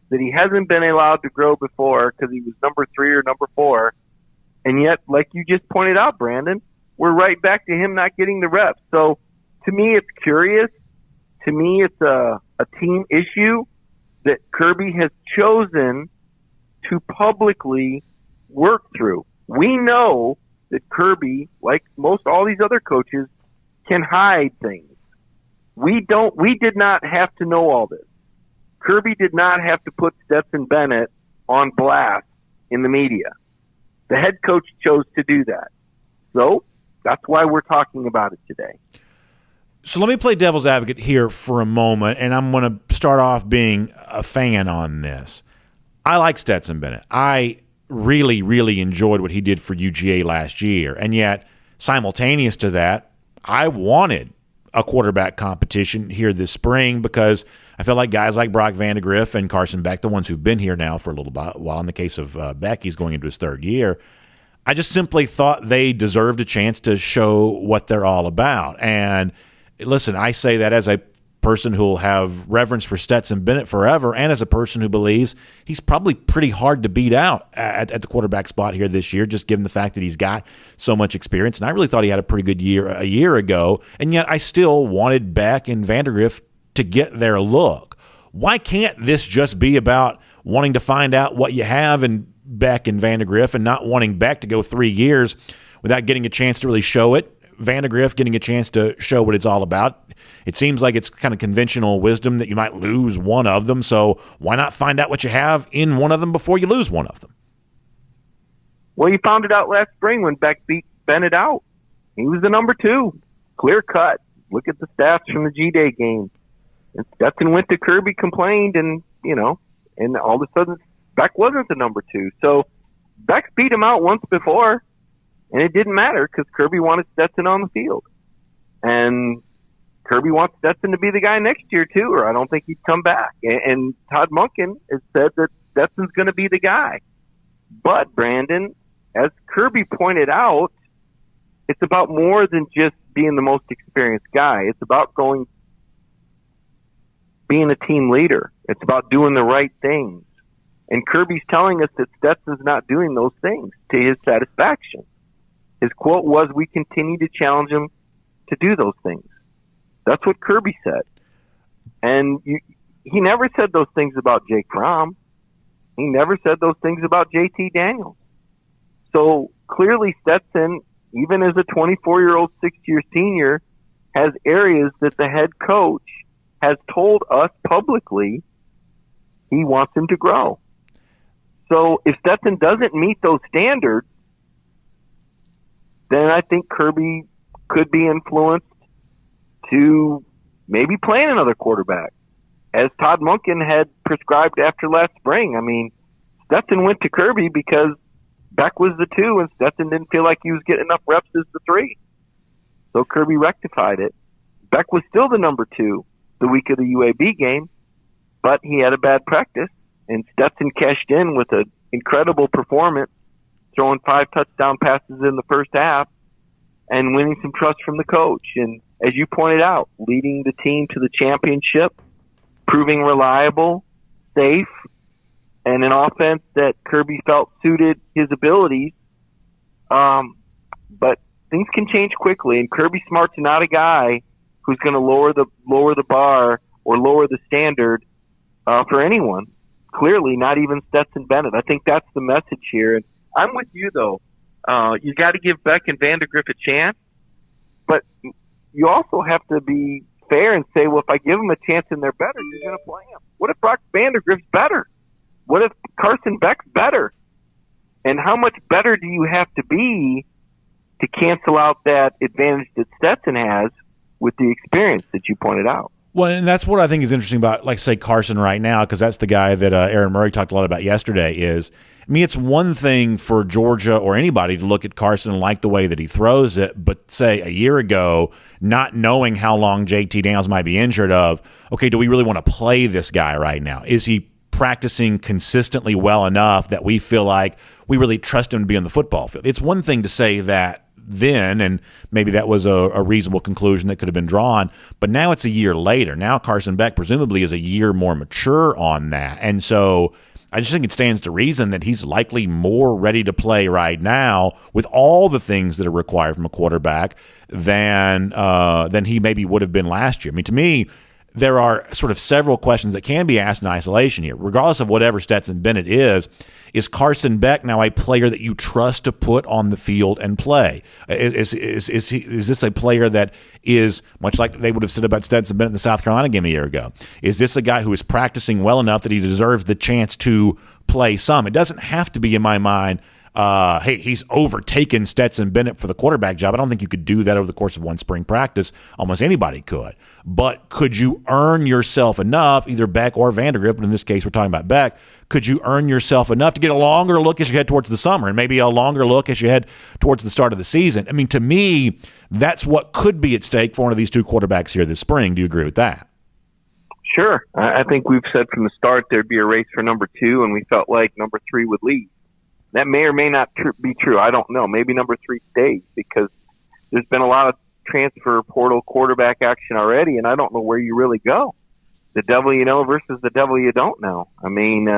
that he hasn't been allowed to grow before because he was number 3 or number 4. And yet, like you just pointed out, Brandon, we're right back to him not getting the reps. So to me, it's curious. To me, it's a team issue that Kirby has chosen to publicly work through. We know that Kirby, like most all these other coaches, can hide things. We did not have to know all this. Kirby did not have to put Stetson Bennett on blast in the media. The head coach chose to do that. So that's why we're talking about it today. So let me play devil's advocate here for a moment, and I'm going to start off being a fan on this. I like Stetson Bennett. I really, really enjoyed what he did for UGA last year, and yet simultaneous to that, I wanted a quarterback competition here this spring because I felt like guys like Brock Vandagriff and Carson Beck, the ones who've been here now for a little while, in the case of Beck, he's going into his 3rd year, I just simply thought they deserved a chance to show what they're all about. And listen, I say that as a person who will have reverence for Stetson Bennett forever and as a person who believes he's probably pretty hard to beat out at the quarterback spot here this year, just given the fact that he's got so much experience. And I really thought he had a pretty good year a year ago, and yet I still wanted Beck and Vandagriff to get their look. Why can't this just be about wanting to find out what you have in Beck and Vandagriff and not wanting Beck to go 3 years without getting a chance to really show it? Vandagriff getting a chance to show what it's all about. It seems like it's kind of conventional wisdom that you might lose one of them, so why not find out what you have in one of them before you lose one of them? Well, you found it out last spring when Beck beat Bennett out. He was the number 2. Clear cut. Look at the stats from the G-Day game. And Stetson went to Kirby, complained, and all of a sudden Beck wasn't the number 2. So Beck beat him out once before. And it didn't matter because Kirby wanted Stetson on the field. And Kirby wants Stetson to be the guy next year, too, or I don't think he'd come back. And Todd Monken has said that Stetson's going to be the guy. But, Brandon, as Kirby pointed out, it's about more than just being the most experienced guy. It's about being a team leader. It's about doing the right things. And Kirby's telling us that Stetson's not doing those things to his satisfaction. His quote was, "We continue to challenge him to do those things." That's what Kirby said. And he never said those things about Jake Fromm. He never said those things about JT Daniels. So clearly Stetson, even as a 24-year-old sixth-year senior, has areas that the head coach has told us publicly he wants him to grow. So if Stetson doesn't meet those standards, then I think Kirby could be influenced to maybe playing another quarterback, as Todd Monken had prescribed after last spring. I mean, Stetson went to Kirby because Beck was the 2, and Stetson didn't feel like he was getting enough reps as the 3. So Kirby rectified it. Beck was still the number 2 the week of the UAB game, but he had a bad practice, and Stetson cashed in with an incredible performance, throwing 5 touchdown passes in the first half and winning some trust from the coach. And as you pointed out, leading the team to the championship, proving reliable, safe, and an offense that Kirby felt suited his abilities. But things can change quickly, and Kirby Smart's not a guy who's going to lower the bar or lower the standard for anyone. Clearly, not even Stetson Bennett. I think that's the message here. And I'm with you, though. You got to give Beck and Vandegrift a chance, but you also have to be fair and say, well, if I give them a chance and they're better, you're going to play them. What if Brock Vandegrift's better? What if Carson Beck's better? And how much better do you have to be to cancel out that advantage that Stetson has with the experience that you pointed out? Well, and that's what I think is interesting about, like, say, Carson right now, because that's the guy that Aaron Murray talked a lot about yesterday is, I mean, it's one thing for Georgia or anybody to look at Carson and like the way that he throws it, but say a year ago, not knowing how long JT Daniels might be injured of, okay, do we really want to play this guy right now? Is he practicing consistently well enough that we feel like we really trust him to be on the football field? It's one thing to say that then, and maybe that was a reasonable conclusion that could have been drawn, but now it's a year later. Now Carson Beck presumably is a year more mature on that, and so I just think it stands to reason that he's likely more ready to play right now with all the things that are required from a quarterback than he maybe would have been last year. I mean, to me, there are sort of several questions that can be asked in isolation here. Regardless of whatever Stetson Bennett is Carson Beck now a player that you trust to put on the field and play? Is this a player that is, much like they would have said about Stetson Bennett in the South Carolina game a year ago, is this a guy who is practicing well enough that he deserves the chance to play some? It doesn't have to be, in my mind, hey, he's overtaken Stetson Bennett for the quarterback job. I don't think you could do that over the course of one spring practice. Almost anybody could. But could you earn yourself enough, either Beck or Vandegrift, but in this case we're talking about Beck, could you earn yourself enough to get a longer look as you head towards the summer and maybe a longer look as you head towards the start of the season? I mean, to me, that's what could be at stake for one of these two quarterbacks here this spring. Do you agree with that? Sure. I think we've said from the start there'd be a race for number 2, and we felt like number 3 would lead. That may or may not be true. I don't know. Maybe number 3 stays because there's been a lot of transfer portal quarterback action already, and I don't know where you really go. The devil you know versus the devil you don't know. I mean,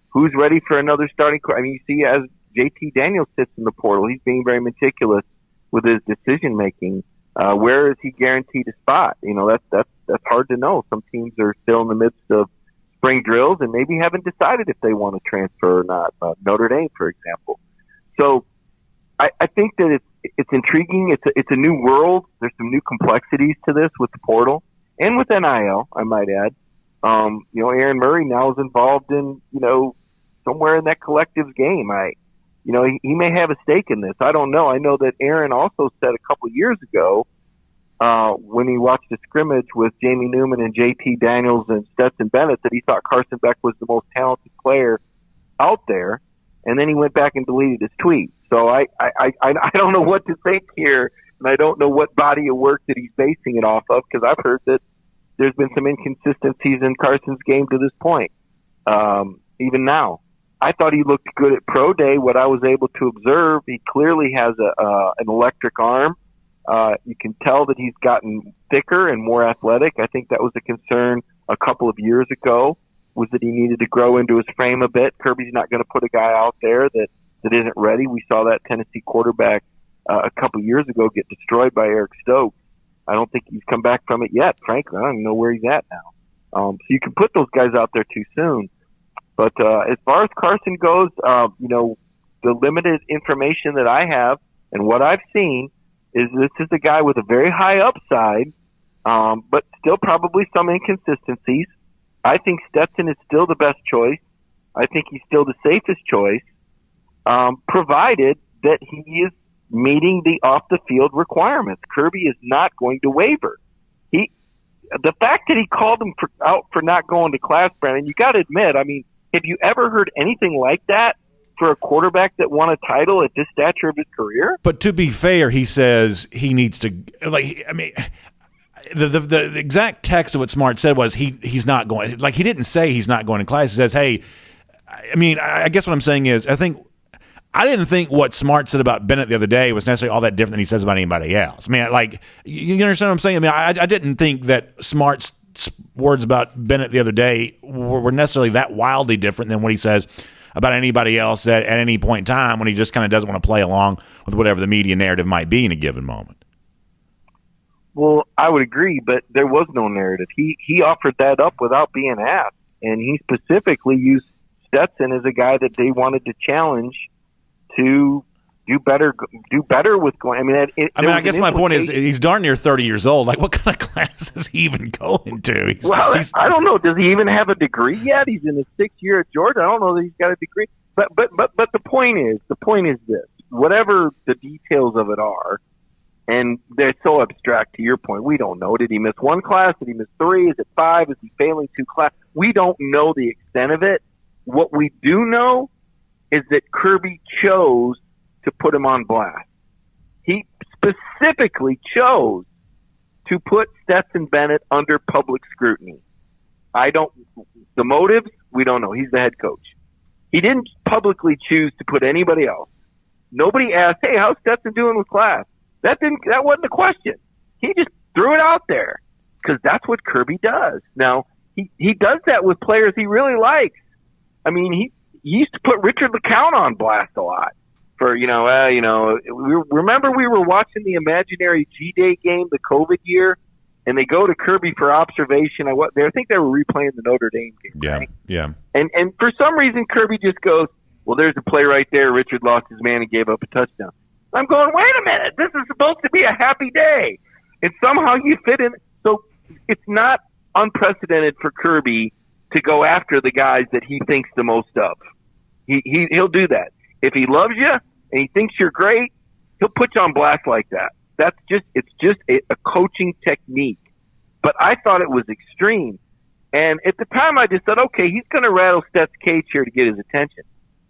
who's ready for another starting? I mean, you see as JT Daniels sits in the portal, he's being very meticulous with his decision making. Where is he guaranteed a spot? You know, that's hard to know. Some teams are still in the midst of spring drills and maybe haven't decided if they want to transfer or not. Notre Dame, for example. So I think that it's intriguing. It's a new world. There's some new complexities to this with the portal and with NIL, I might add. Aaron Murray now is involved in, somewhere in that collectives game. He may have a stake in this. I don't know. I know that Aaron also said a couple of years ago, when he watched a scrimmage with Jamie Newman and JT Daniels and Stetson Bennett, that he thought Carson Beck was the most talented player out there. And then he went back and deleted his tweet. So I don't know what to think here. And I don't know what body of work that he's basing it off of, because I've heard that there's been some inconsistencies in Carson's game to this point. Even now, I thought he looked good at Pro Day. What I was able to observe, he clearly has an electric arm. You can tell that he's gotten thicker and more athletic. I think that was a concern a couple of years ago, was that he needed to grow into his frame a bit. Kirby's not going to put a guy out there that isn't ready. We saw that Tennessee quarterback a couple of years ago get destroyed by Eric Stokes. I don't think he's come back from it yet, frankly. I don't even know where he's at So you can put those guys out there too soon. But as far as Carson goes, the limited information that I have and what I've seen is this is a guy with a very high upside, but still probably some inconsistencies. I think Stetson is still the best choice. I think he's still the safest choice, provided that he is meeting the off-the-field requirements. Kirby is not going to waver. The fact that he called him out for not going to class, Brandon, you got to admit, I mean, have you ever heard anything like that for a quarterback that won a title at this stature of his career? But to be fair, he says he needs to, the exact text of what Smart said was he's not going, he didn't say he's not going to class. He says, hey, I guess what I'm saying is I didn't think what Smart said about Bennett the other day was necessarily all that different than he says about anybody else. You understand what I'm saying? I didn't think that Smart's words about Bennett the other day were necessarily that wildly different than what he says about anybody else at any point in time when he just kind of doesn't want to play along with whatever the media narrative might be in a given moment. Well, I would agree, but there was no narrative. He offered that up without being asked, and he specifically used Stetson as a guy that they wanted to challenge to do better with going. I guess my point is he's darn near 30 years old. Like, what kind of class is he even going to? I don't know. Does he even have a degree yet? He's in his 6th year at Georgia. I don't know that he's got a degree. But the point is this: whatever the details of it are, and they're so abstract. To your point, we don't know. Did he miss one class? Did he miss 3? Is it 5? Is he failing 2 classes? We don't know the extent of it. What we do know is that Kirby chose to put him on blast. He specifically chose to put Stetson Bennett under public scrutiny. The motives, we don't know. He's the head coach. He didn't publicly choose to put anybody else. Nobody asked, hey, how's Stetson doing with class? That wasn't a question. He just threw it out there because that's what Kirby does. Now, he does that with players he really likes. He used to put Richard LeCount on blast a lot. Remember we were watching the imaginary G-Day game, the COVID year, and they go to Kirby for observation. I think they were replaying the Notre Dame game. Yeah, right? yeah. And for some reason, Kirby just goes, well, there's a play right there. Richard lost his man and gave up a touchdown. I'm going, wait a minute. This is supposed to be a happy day. And somehow you fit in. So it's not unprecedented for Kirby to go after the guys that he thinks the most of. He'll do that. If he loves you and he thinks you're great, he'll put you on blast like that. It's just a coaching technique. But I thought it was extreme. And at the time I just thought, okay, he's going to rattle Stet's cage here to get his attention.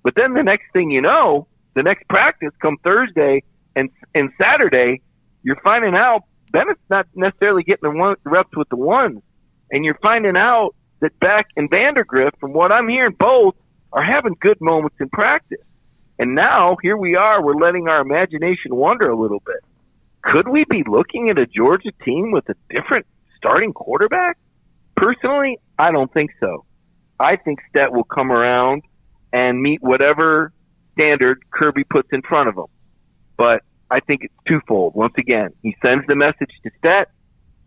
But then the next thing you know, the next practice come Thursday and Saturday, you're finding out Bennett's not necessarily getting the reps with the ones. And you're finding out that Beck and Vandergrift, from what I'm hearing, both are having good moments in practice. And now, here we are, we're letting our imagination wander a little bit. Could we be looking at a Georgia team with a different starting quarterback? Personally, I don't think so. I think Stet will come around and meet whatever standard Kirby puts in front of him. But I think it's twofold. Once again, he sends the message to Stet,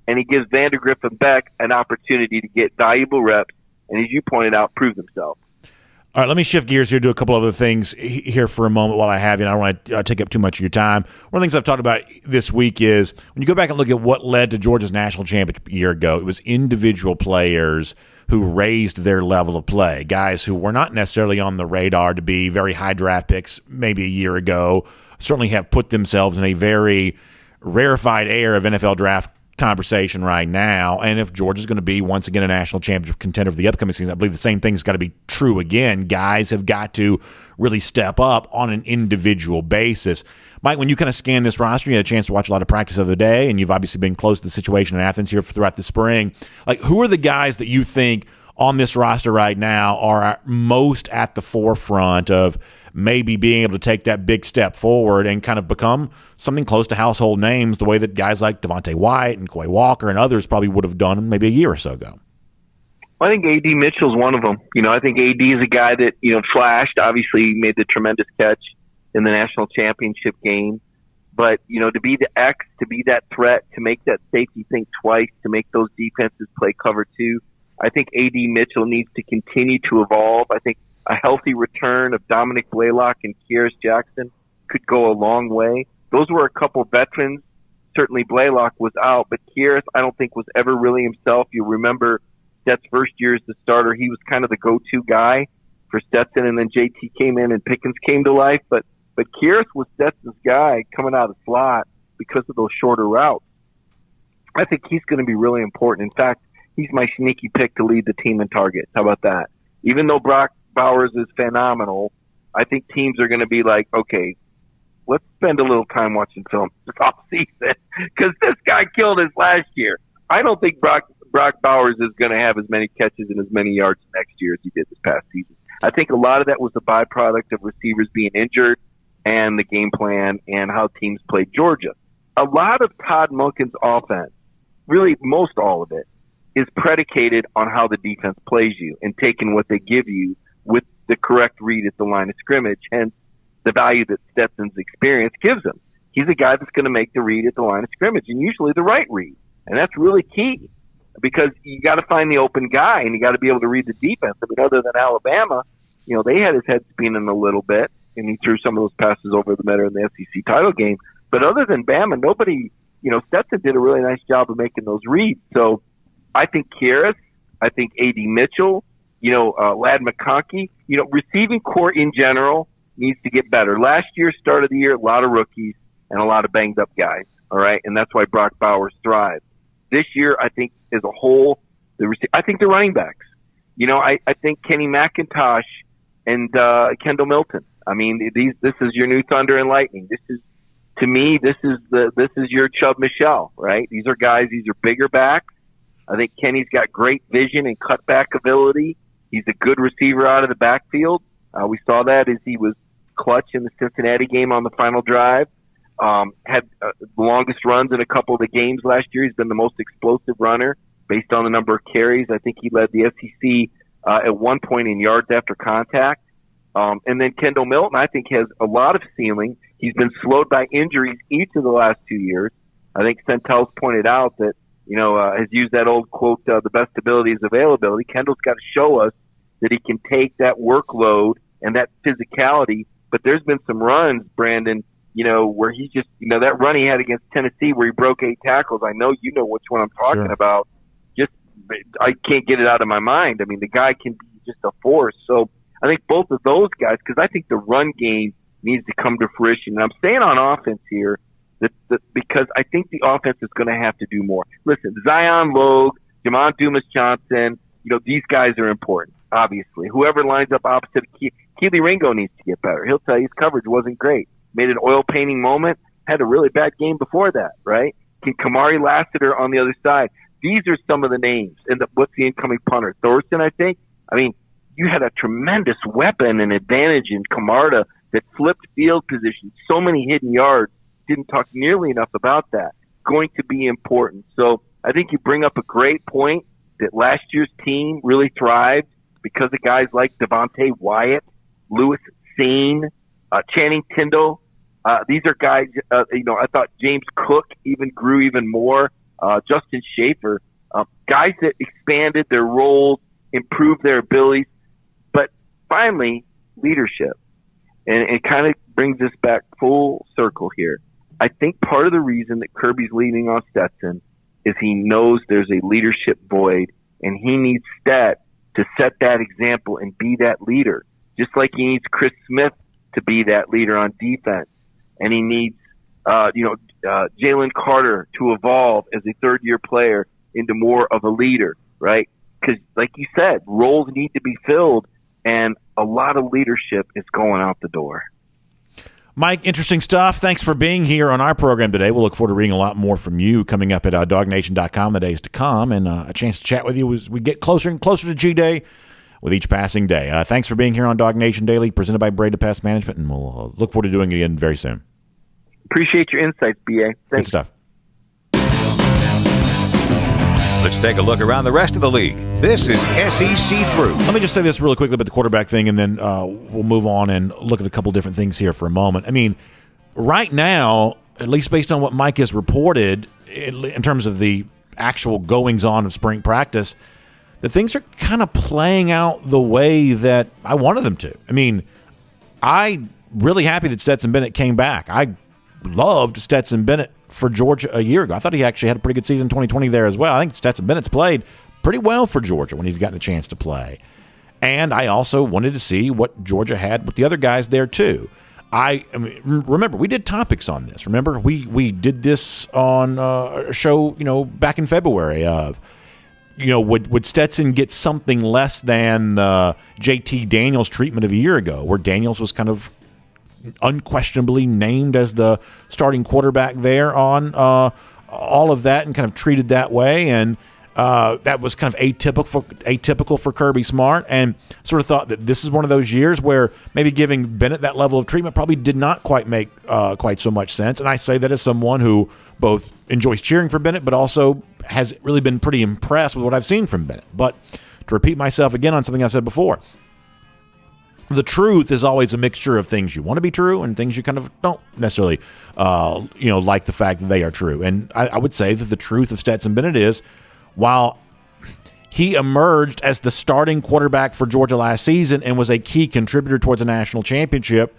and he gives Vandergrift and Beck an opportunity to get valuable reps, and as you pointed out, prove themselves. All right, let me shift gears here, do a couple other things here for a moment while I have you. I don't want to take up too much of your time. One of the things I've talked about this week is when you go back and look at what led to Georgia's national championship a year ago, it was individual players who raised their level of play, guys who were not necessarily on the radar to be very high draft picks maybe a year ago, certainly have put themselves in a very rarefied air of NFL draft conversation right now. And if Georgia's going to be once again a national championship contender for the upcoming season, I believe the same thing's got to be true again. Guys have got to really step up on an individual basis. Mike, when you kind of scan this roster, you had a chance to watch a lot of practice of the day, and you've obviously been close to the situation in Athens here throughout the spring. Like, who are the guys that you think on this roster right now are most at the forefront of maybe being able to take that big step forward and kind of become something close to household names the way that guys like Devontae White and Quay Walker and others probably would have done maybe a year or so ago? I think A.D. Mitchell's one of them. I think A.D. is a guy that, flashed. Obviously, he made the tremendous catch in the national championship game. But, to be the X, to be that threat, to make that safety think twice, to make those defenses play cover two, I think A.D. Mitchell needs to continue to evolve. I think a healthy return of Dominic Blaylock and Kyrus Jackson could go a long way. Those were a couple veterans. Certainly Blaylock was out, but Kyrus I don't think was ever really himself. You remember Stet's first year as the starter, he was kind of the go-to guy for Stetson, and then JT came in and Pickens came to life. But Kyrus was Stetson's guy coming out of the slot because of those shorter routes. I think he's going to be really important. In fact, he's my sneaky pick to lead the team in targets. How about that? Even though Brock Bowers is phenomenal, I think teams are going to be like, okay, let's spend a little time watching film this offseason because this guy killed us last year. I don't think Brock Bowers is going to have as many catches and as many yards next year as he did this past season. I think a lot of that was the byproduct of receivers being injured and the game plan and how teams played Georgia. A lot of Todd Monken's offense, really most all of it, is predicated on how the defense plays you and taking what they give you with the correct read at the line of scrimmage, hence the value that Stetson's experience gives him. He's a guy that's going to make the read at the line of scrimmage, and usually the right read. And that's really key because you got to find the open guy, and you got to be able to read the defense. I mean, other than Alabama, they had his head spinning a little bit, and he threw some of those passes over the middle in the SEC title game. But other than Bama, nobody, Stetson did a really nice job of making those reads. So I think Kyrus, I think A.D. Mitchell, Ladd McConkey, receiving core in general needs to get better. Last year, start of the year, a lot of rookies and a lot of banged up guys. All right. And that's why Brock Bowers thrived. This year, I think as a whole, I think the running backs, I think Kenny McIntosh and Kendall Milton. I mean, this is your new Thunder and Lightning. This is your Chubb Michelle, right? These are bigger backs. I think Kenny's got great vision and cutback ability. He's a good receiver out of the backfield. We saw that as he was clutch in the Cincinnati game on the final drive. Had the longest runs in a couple of the games last year. He's been the most explosive runner based on the number of carries. I think he led the SEC at one point in yards after contact. And then Kendall Milton, I think, has a lot of ceiling. He's been slowed by injuries each of the last 2 years. I think Sentel's pointed out that, has used that old quote, the best ability is availability. Kendall's got to show us that he can take that workload and that physicality. But there's been some runs, Brandon, where he just, that run he had against Tennessee where he broke 8 tackles. I know you know which one I'm talking about. I can't get it out of my mind. I mean, the guy can be just a force. So I think both of those guys, because I think the run game needs to come to fruition. And I'm staying on offense here because I think the offense is going to have to do more. Listen, Zion Logue, Jamon Dumas-Johnson, these guys are important, obviously. Whoever lines up opposite Keely Ringo needs to get better. He'll tell you his coverage wasn't great. Made an oil painting moment, had a really bad game before that, right? Can Kamari Lassiter on the other side? These are some of the names. And what's the incoming punter? Thorson, I think? I mean, you had a tremendous weapon and advantage in Camarda that flipped field position, so many hidden yards. Didn't talk nearly enough about that. Going to be important. So I think you bring up a great point that last year's team really thrived because of guys like Devontae Wyatt, Lewis Sane, Channing Tindall. These are guys, I thought James Cook even grew even more. Justin Schaefer, guys that expanded their roles, improved their abilities. But finally, leadership. And it kind of brings us back full circle here. I think part of the reason that Kirby's leading on Stetson is he knows there's a leadership void, and he needs Stet to set that example and be that leader, just like he needs Chris Smith to be that leader on defense. And he needs, Jalen Carter to evolve as a third-year player into more of a leader, right? Because, like you said, roles need to be filled, and a lot of leadership is going out the door. Mike, interesting stuff. Thanks for being here on our program today. We'll look forward to reading a lot more from you coming up at DawgNation.com the days to come, and a chance to chat with you as we get closer and closer to G-Day with each passing day. Thanks for being here on DawgNation Daily, presented by Breda Pest Management, and we'll look forward to doing it again very soon. Appreciate your insights, B.A. Thanks. Good stuff. Let's take a look around the rest of the league. This is SEC Through. Let me just say this really quickly about the quarterback thing, and then we'll move on and look at a couple different things here for a moment. I mean, right now, at least based on what Mike has reported, in terms of the actual goings-on of spring practice, that things are kind of playing out the way that I wanted them to. I mean, I'm really happy that Stetson Bennett came back. I loved Stetson Bennett for Georgia a year ago. I thought he actually had a pretty good season 2020 there as well. I think Stetson Bennett's played pretty well for Georgia when he's gotten a chance to play. And I also wanted to see what Georgia had with the other guys there too. I mean, remember, we did topics on this. Remember, we did this on a show, back in February of, would Stetson get something less than JT Daniels' treatment of a year ago, where Daniels was kind of unquestionably named as the starting quarterback there on all of that and kind of treated that way. And that was kind of atypical for Kirby Smart, and sort of thought that this is one of those years where maybe giving Bennett that level of treatment probably did not quite make quite so much sense. And I say that as someone who both enjoys cheering for Bennett, but also has really been pretty impressed with what I've seen from Bennett. But to repeat myself again on something I've said before, the truth is always a mixture of things you want to be true and things you kind of don't necessarily, like the fact that they are true. And I would say that the truth of Stetson Bennett is, while he emerged as the starting quarterback for Georgia last season and was a key contributor towards a national championship,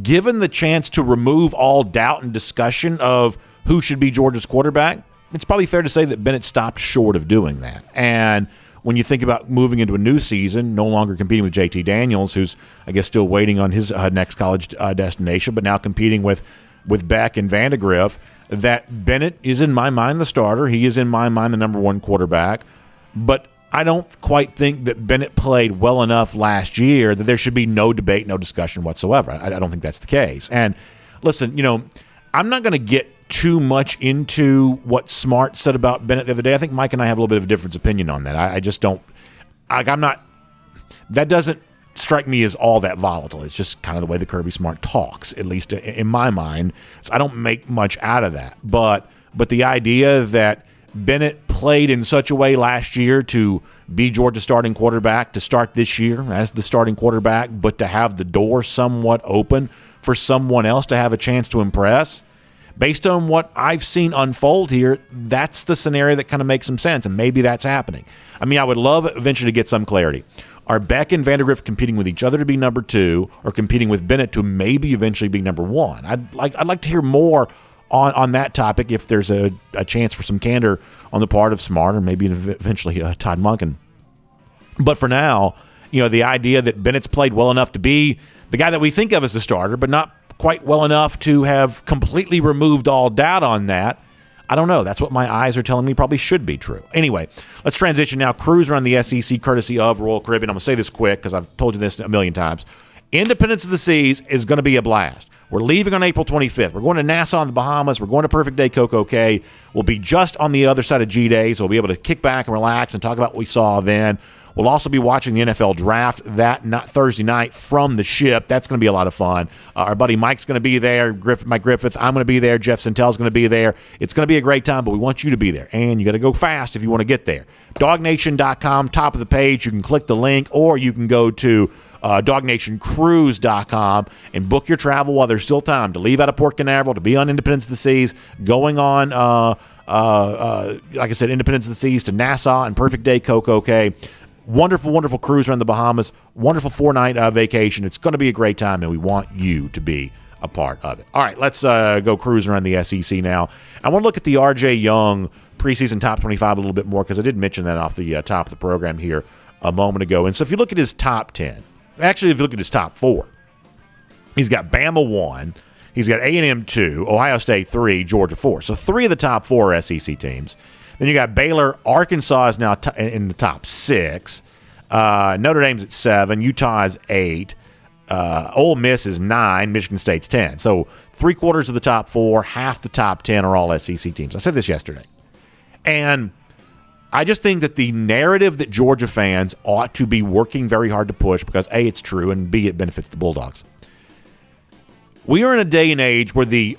given the chance to remove all doubt and discussion of who should be Georgia's quarterback, it's probably fair to say that Bennett stopped short of doing that. And when you think about moving into a new season, no longer competing with JT Daniels, who's, I guess, still waiting on his next college destination, but now competing with Beck and Vandegrift, that Bennett is, in my mind, the starter. He is, in my mind, the number one quarterback. But I don't quite think that Bennett played well enough last year that there should be no debate, no discussion whatsoever. I don't think that's the case. And listen, I'm not going to get too much into what Smart said about Bennett the other day. I think Mike and I have a little bit of a different opinion on that. I just don't – that doesn't strike me as all that volatile. It's just kind of the way the Kirby Smart talks, at least in my mind. So I don't make much out of that. But the idea that Bennett played in such a way last year to be Georgia's starting quarterback, to start this year as the starting quarterback, but to have the door somewhat open for someone else to have a chance to impress, based on what I've seen unfold here, that's the scenario that kind of makes some sense, and maybe that's happening. I mean, I would love eventually to get some clarity. Are Beck and Vandegrift competing with each other to be number two, or competing with Bennett to maybe eventually be number one? I'd like to hear more on that topic if there's a chance for some candor on the part of Smart or maybe eventually Todd Monken. But for now, the idea that Bennett's played well enough to be the guy that we think of as the starter, but not quite well enough to have completely removed all doubt on that, I don't know. That's what my eyes are telling me probably should be true. Anyway, let's transition now. Cruise around the SEC courtesy of Royal Caribbean. I'm going to say this quick because I've told you this a million times. Independence of the Seas is going to be a blast. We're leaving on April 25th. We're going to Nassau in the Bahamas. We're going to Perfect Day Coco Cay. We'll be just on the other side of G-Day, so we'll be able to kick back and relax and talk about what we saw then. We'll also be watching the NFL Draft Thursday night from the ship. That's going to be a lot of fun. Our buddy Mike's going to be there, Mike Griffith. I'm going to be there. Jeff Santel's going to be there. It's going to be a great time, but we want you to be there. And you got to go fast if you want to get there. DawgNation.com, top of the page. You can click the link, or you can go to DawgNationCruise.com and book your travel while there's still time to leave out of Port Canaveral, to be on Independence of the Seas, going on, like I said, Independence of the Seas to Nassau and Perfect Day Coco Cay. Wonderful, wonderful cruise around the Bahamas. Wonderful 4-night vacation. It's going to be a great time, and we want you to be a part of it. All right, let's go cruising around the SEC now. I want to look at the R.J. Young preseason top 25 a little bit more, because I did mention that off the top of the program here a moment ago. And so if you look at his top 10, actually if you look at his top 4, he's got Bama 1, he's got A&M 2, Ohio State 3, Georgia 4. So 3 of the top 4 SEC teams. Then you got Baylor. Arkansas is now in the top 6. Notre Dame's at 7. Utah is 8. Ole Miss is 9. Michigan State's 10. So 3/4 of the top 4, half the top 10 are all SEC teams. I said this yesterday. And I just think that the narrative that Georgia fans ought to be working very hard to push, because A, it's true, and B, it benefits the Bulldogs. We are in a day and age where the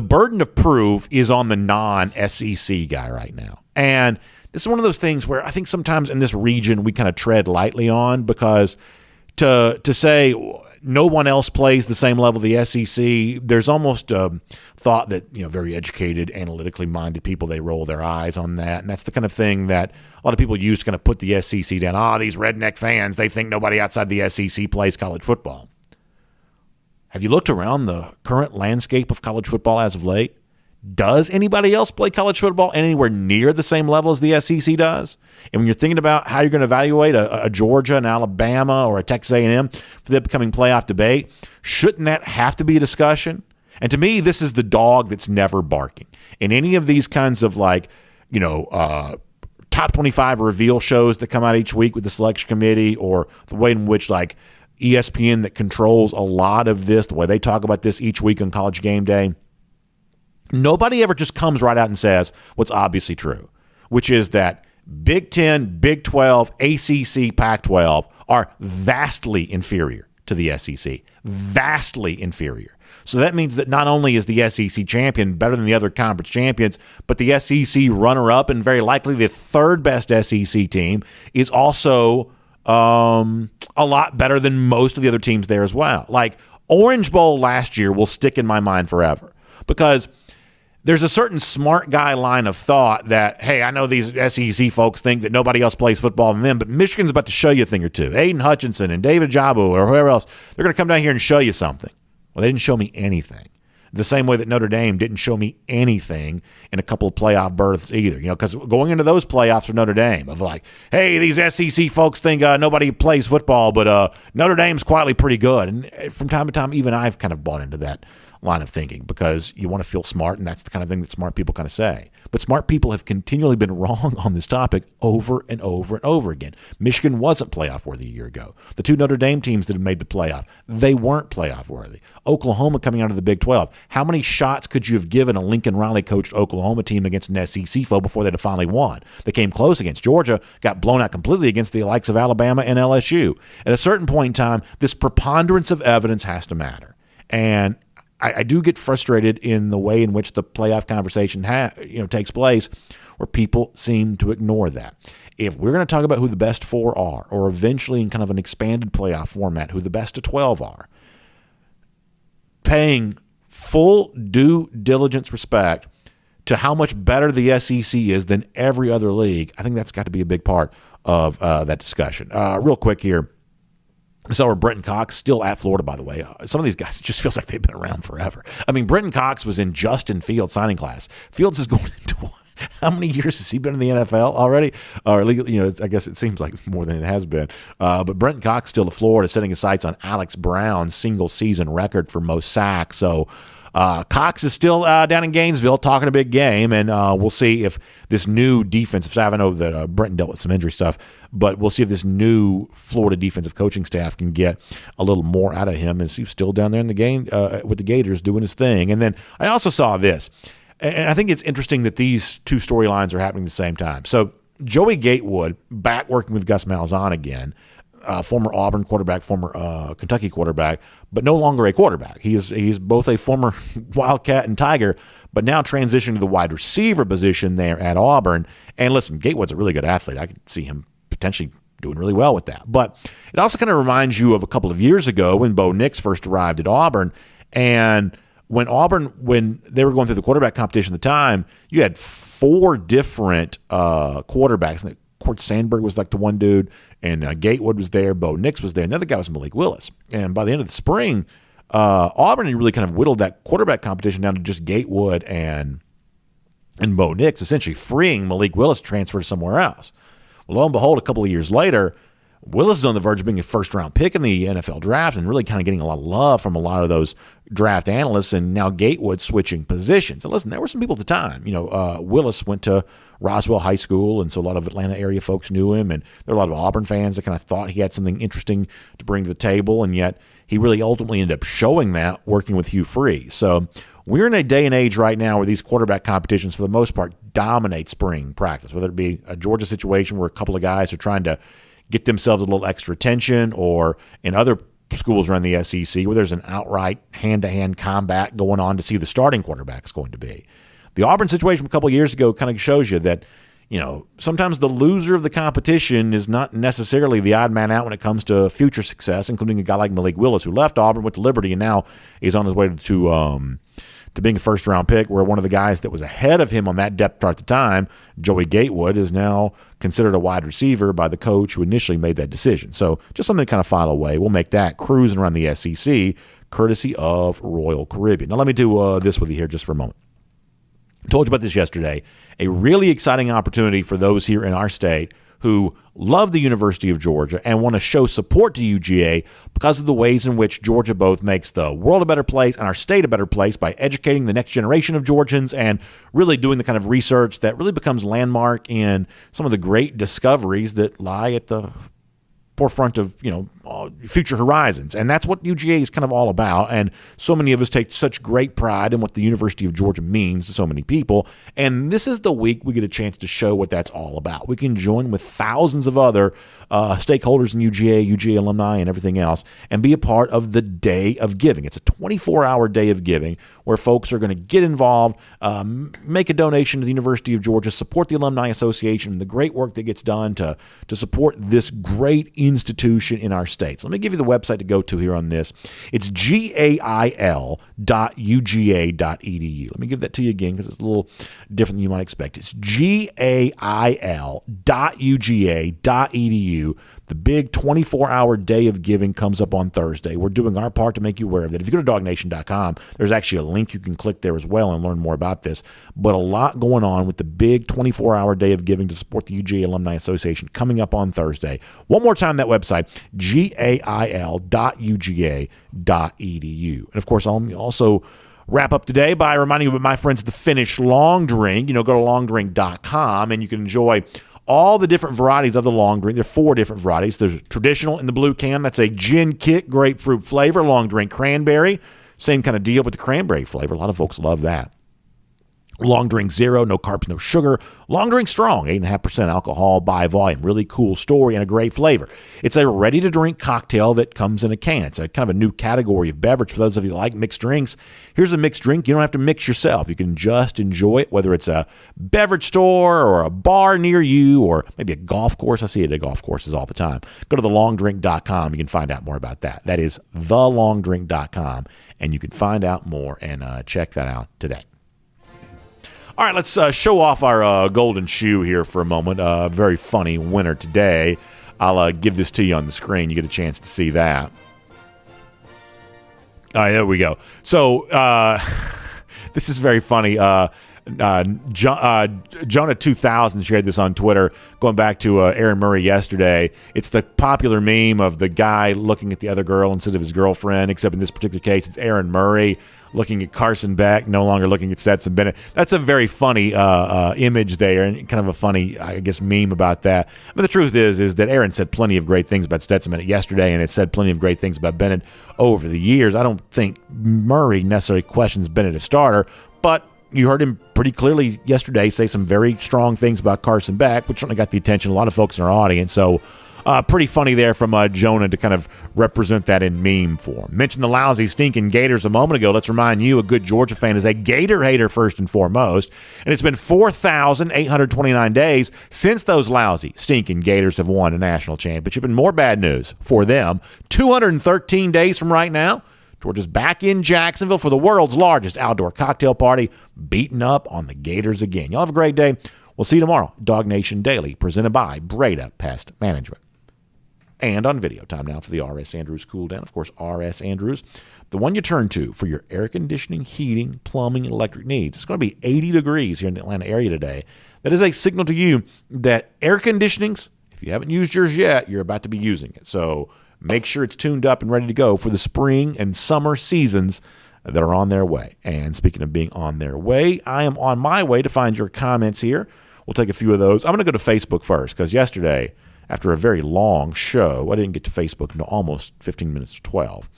burden of proof is on the non-SEC guy right now. And this is one of those things where I think sometimes in this region we kind of tread lightly on, because to say no one else plays the same level of the SEC, there's almost a thought that, very educated, analytically minded people, they roll their eyes on that. And that's the kind of thing that a lot of people use to kind of put the SEC down. These redneck fans, they think nobody outside the SEC plays college football. Have you looked around the current landscape of college football as of late? Does anybody else play college football anywhere near the same level as the SEC does? And when you're thinking about how you're going to evaluate a Georgia, an Alabama, or a Texas A&M for the upcoming playoff debate, shouldn't that have to be a discussion? And to me, this is the dog that's never barking. In any of these kinds of top 25 reveal shows that come out each week with the selection committee, or the way in which ESPN that controls a lot of this, the way they talk about this each week on College Game Day, nobody ever just comes right out and says what's obviously true, which is that Big 10, Big 12, ACC, Pac-12 are vastly inferior to the SEC. Vastly inferior. So that means that not only is the SEC champion better than the other conference champions, but the SEC runner-up and very likely the third best SEC team is also a lot better than most of the other teams there as well. Orange Bowl last year will stick in my mind forever because there's a certain smart guy line of thought that, hey, I know these SEC folks think that nobody else plays football than them, but Michigan's about to show you a thing or two. Aiden Hutchinson and David Ajabu or whoever else, they're going to come down here and show you something. Well, they didn't show me anything. The same way that Notre Dame didn't show me anything in a couple of playoff berths either. Because going into those playoffs for Notre Dame, of hey, these SEC folks think nobody plays football, but Notre Dame's quietly pretty good. And from time to time, even I've kind of bought into that line of thinking because you want to feel smart, and that's the kind of thing that smart people kind of say. But smart people have continually been wrong on this topic over and over and over again. Michigan wasn't playoff worthy a year ago. The two Notre Dame teams that have made the playoff, they weren't playoff worthy. Oklahoma coming out of the Big 12. How many shots could you have given a Lincoln Riley coached Oklahoma team against an SEC foe before they'd have finally won? They came close against Georgia, got blown out completely against the likes of Alabama and LSU. At a certain point in time, this preponderance of evidence has to matter. And I do get frustrated in the way in which the playoff conversation takes place, where people seem to ignore that. If we're going to talk about who the best four are, or eventually in kind of an expanded playoff format, who the best of 12 are, paying full due diligence respect to how much better the SEC is than every other league, I think that's got to be a big part of that discussion. Real quick here. So Brenton Cox, still at Florida, by the way. Some of these guys, it just feels like they've been around forever. I mean, Brenton Cox was in Justin Fields' signing class. Fields is going into how many years has he been in the NFL already? Or I guess it seems like more than it has been. But Brenton Cox still at Florida, setting his sights on Alex Brown's single-season record for most sacks. So Cox is still down in Gainesville talking a big game, and we'll see if this new defensive staff, I know that Brenton dealt with some injury stuff, but we'll see if this new Florida defensive coaching staff can get a little more out of him, and he's still down there in the game with the Gators doing his thing. And then I also saw this, and I think it's interesting that these two storylines are happening at the same time. So Joey Gatewood back working with Gus Malzahn again, former Auburn quarterback, former Kentucky quarterback, but no longer a quarterback. He's both a former Wildcat and Tiger, but now transitioning to the wide receiver position there at Auburn. And listen, Gatewood's a really good athlete. I could see him potentially doing really well with that. But it also kind of reminds you of a couple of years ago when Bo Nix first arrived at Auburn. And when they were going through the quarterback competition at the time, you had four different quarterbacks. Court Sandberg was like the one dude, and Gatewood was there. Bo Nix was there. And the other guy was Malik Willis. And by the end of the spring, Auburn really kind of whittled that quarterback competition down to just Gatewood and Bo Nix, essentially freeing Malik Willis to transfer somewhere else. Well, lo and behold, a couple of years later, Willis is on the verge of being a first-round pick in the NFL draft and really kind of getting a lot of love from a lot of those draft analysts, and now Gatewood switching positions. And listen, there were some people at the time. Willis went to Roswell High School, and so a lot of Atlanta area folks knew him, and there were a lot of Auburn fans that kind of thought he had something interesting to bring to the table, and yet he really ultimately ended up showing that working with Hugh Freeze. So we're in a day and age right now where these quarterback competitions, for the most part, dominate spring practice, whether it be a Georgia situation where a couple of guys are trying to get themselves a little extra attention, or in other schools around the SEC where there's an outright hand-to-hand combat going on to see who the starting quarterback is going to be. The Auburn situation from a couple of years ago kind of shows you that sometimes the loser of the competition is not necessarily the odd man out when it comes to future success, including a guy like Malik Willis, who left Auburn, went to Liberty, and now is on his way to being a first-round pick, where one of the guys that was ahead of him on that depth chart at the time, Joey Gatewood, is now considered a wide receiver by the coach who initially made that decision. So just something to kind of file away. We'll make that cruising around the SEC, courtesy of Royal Caribbean. Now let me do this with you here just for a moment. I told you about this yesterday. A really exciting opportunity for those here in our state who love the University of Georgia and want to show support to UGA because of the ways in which Georgia both makes the world a better place and our state a better place by educating the next generation of Georgians and really doing the kind of research that really becomes landmark in some of the great discoveries that lie at the forefront of future horizons. And that's what UGA is kind of all about. And so many of us take such great pride in what the University of Georgia means to so many people. And this is the week we get a chance to show what that's all about. We can join with thousands of other stakeholders in UGA alumni and everything else, and be a part of the Day of Giving. It's a 24-hour day of giving where folks are going to get involved, make a donation to the University of Georgia, support the Alumni Association and the great work that gets done to support this great institution in our states. Let me give you the website to go to here on this. It's gail.uga.edu. Let me give that to you again because it's a little different than you might expect. It's gail.uga.edu. The big 24-hour day of giving comes up on Thursday. We're doing our part to make you aware of that. If you go to DawgNation.com, there's actually a link you can click there as well and learn more about this. But a lot going on with the big 24-hour day of giving to support the UGA Alumni Association coming up on Thursday. One more time, that website, gail.uga.edu. And, of course, I'll also wrap up today by reminding you about my friends at the Finnish Long Drink. Go to longdrink.com and you can enjoy all the different varieties of the long drink. There are 4 different varieties. There's traditional in the blue can. That's a gin kick grapefruit flavor. Long drink cranberry. Same kind of deal with the cranberry flavor. A lot of folks love that. Long drink zero, no carbs, no sugar. Long drink strong, 8.5% alcohol by volume. Really cool story and a great flavor. It's a ready-to-drink cocktail that comes in a can. It's a kind of a new category of beverage for those of you that like mixed drinks. Here's a mixed drink. You don't have to mix yourself. You can just enjoy it, whether it's a beverage store or a bar near you or maybe a golf course. I see it at golf courses all the time. Go to thelongdrink.com. You can find out more about that. That is thelongdrink.com, and you can find out more and check that out today. All right, let's show off our golden shoe here for a moment. Very funny winner today. I'll give this to you on the screen. You get a chance to see that. All right, there we go. So this is very funny. Jonah 2000 shared this on Twitter, going back to Aaron Murray yesterday. It's the popular meme of the guy looking at the other girl instead of his girlfriend, except in this particular case, it's Aaron Murray looking at Carson Beck, no longer looking at Stetson Bennett. That's a very funny image there, and kind of a funny, I guess, meme about that. But the truth is that Aaron said plenty of great things about Stetson Bennett yesterday, and it said plenty of great things about Bennett over the years. I don't think Murray necessarily questions Bennett as starter, but you heard him pretty clearly yesterday say some very strong things about Carson Beck, which certainly got the attention of a lot of folks in our audience. So pretty funny there from Jonah to kind of represent that in meme form. Mentioned the lousy, stinking Gators a moment ago. Let's remind you, a good Georgia fan is a Gator hater first and foremost. And it's been 4,829 days since those lousy, stinking Gators have won a national championship. And more bad news for them. 213 days from right now, Georgia's back in Jacksonville for the world's largest outdoor cocktail party, beating up on the Gators again. Y'all have a great day. We'll see you tomorrow. DawgNation Daily, presented by Breda Pest Management. And on video, time now for the R.S. Andrews Cool Down. Of course, R.S. Andrews, the one you turn to for your air conditioning, heating, plumbing, and electric needs. It's going to be 80 degrees here in the Atlanta area today. That is a signal to you that air conditionings, if you haven't used yours yet, you're about to be using it. So make sure it's tuned up and ready to go for the spring and summer seasons that are on their way. And speaking of being on their way, I am on my way to find your comments here. We'll take a few of those. I'm going to go to Facebook first because yesterday, after a very long show, I didn't get to Facebook until almost 15 minutes to 12.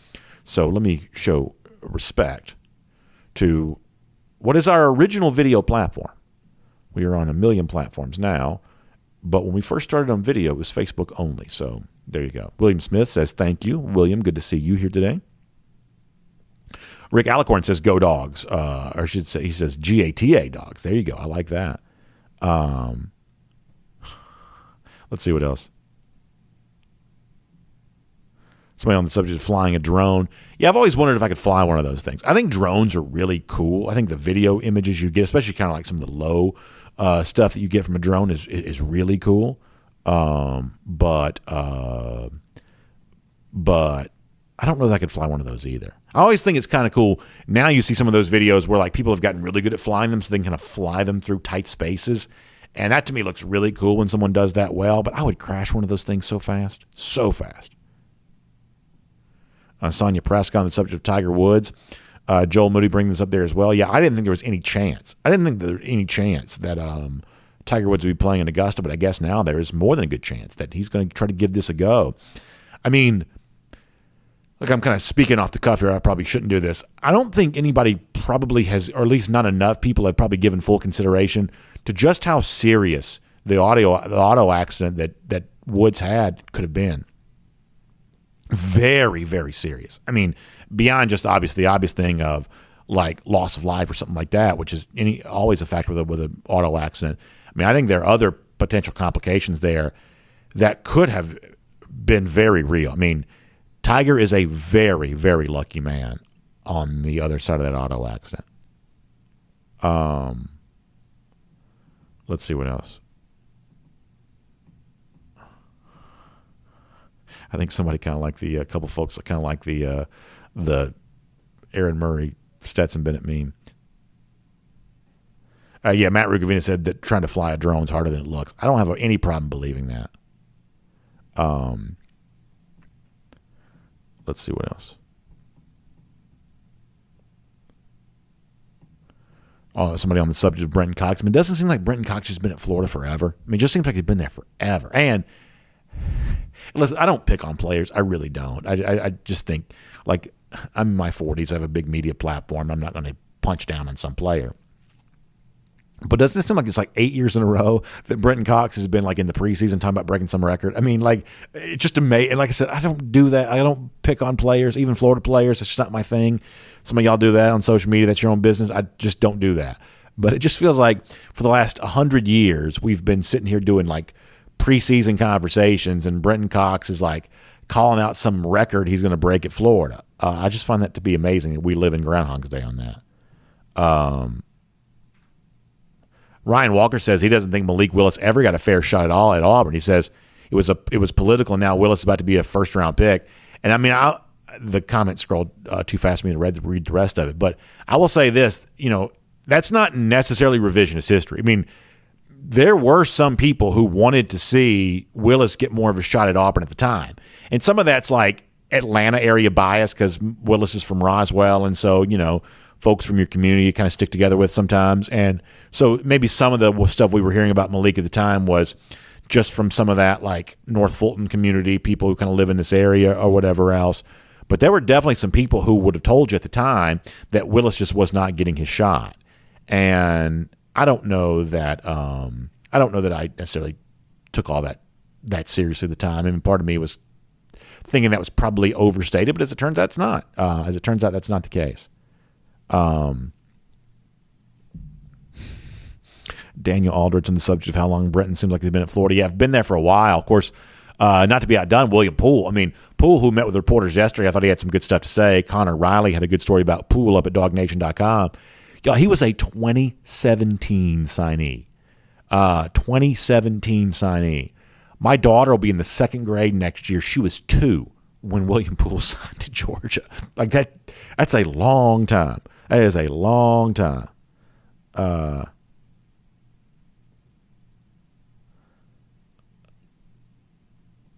So let me show respect to what is our original video platform. We are on 1 million platforms now, but when we first started on video, it was Facebook only. So there you go. William Smith says, thank you. William, good to see you here today. Rick Alicorn says, go dogs. Or I should say, he says, GATA dogs. There you go. I like that. Let's see what else. Somebody on the subject of flying a drone. Yeah, I've always wondered if I could fly one of those things. I think drones are really cool. I think the video images you get, especially kind of like some of the low stuff that you get from a drone is really cool. But I don't know that I could fly one of those either. I always think it's kind of cool. Now you see some of those videos where like people have gotten really good at flying them so they can kind of fly them through tight spaces. And that to me looks really cool when someone does that well. But I would crash one of those things so fast. So fast. Sonia Prescott on the subject of Tiger Woods. Joel Moody bringing this up there as well. Yeah, I didn't think there was any chance. I didn't think there was any chance that Tiger Woods would be playing in Augusta, but I guess now there is more than a good chance that he's going to try to give this a go. I mean, look, I'm kind of speaking off the cuff here. I probably shouldn't do this. I don't think anybody probably has, or at least not enough people have probably given full consideration to just how serious the auto accident that Woods had could have been. Very, very serious. I mean, beyond just the obvious thing of like loss of life or something like that, which is always a factor with an auto accident. I mean, I think there are other potential complications there that could have been very real. I mean, Tiger is a very, very lucky man on the other side of that auto accident. Let's see what else. I think somebody kind of like a couple folks kind of like the Aaron Murray Stetson Bennett meme. Yeah, Matt Rugavina said that trying to fly a drone is harder than it looks. I don't have any problem believing that. Let's see what else. Oh, somebody on the subject of Brenton Cox. I mean, it doesn't seem like Brenton Cox has been at Florida forever. I mean, it just seems like he's been there forever. And listen, I don't pick on players. I really don't. I just think, like, I'm in my 40s. I have a big media platform. I'm not going to punch down on some player. But doesn't it seem like it's like 8 years in a row that Brenton Cox has been like in the preseason talking about breaking some record? I mean, like, it's just amazing. And like I said, I don't do that. I don't pick on players, even Florida players. It's just not my thing. Some of y'all do that on social media. That's your own business. I just don't do that. But it just feels like for the last 100 years, we've been sitting here doing like preseason conversations, and Brenton Cox is like calling out some record he's going to break at Florida. I just find that to be amazing that we live in Groundhog's Day on that. Ryan Walker says he doesn't think Malik Willis ever got a fair shot at all at Auburn. He says it was political, and now Willis is about to be a first-round pick. And I mean, the comment scrolled too fast for me to read the rest of it. But I will say this, that's not necessarily revisionist history. I mean, there were some people who wanted to see Willis get more of a shot at Auburn at the time. And some of that's like Atlanta area bias because Willis is from Roswell, and so, folks from your community you kind of stick together with sometimes. And so maybe some of the stuff we were hearing about Malik at the time was just from some of that like North Fulton community, people who kind of live in this area or whatever else. But there were definitely some people who would have told you at the time that Willis just was not getting his shot. And I don't know that I necessarily took all that seriously at the time. I mean, part of me was thinking that was probably overstated, but as it turns out, it's not. As it turns out, that's not the case. Daniel Aldridge on the subject of how long Brenton seems like they've been at Florida. Yeah, I've been there for a while. Of course, not to be outdone, William Poole. I mean, Poole, who met with reporters yesterday, I thought he had some good stuff to say. Connor Riley had a good story about Poole up at DawgNation.com. Y'all, he was a 2017 signee. 2017 signee. My daughter will be in the second grade next year. She was 2 when William Poole signed to Georgia. Like that's a long time. That is a long time.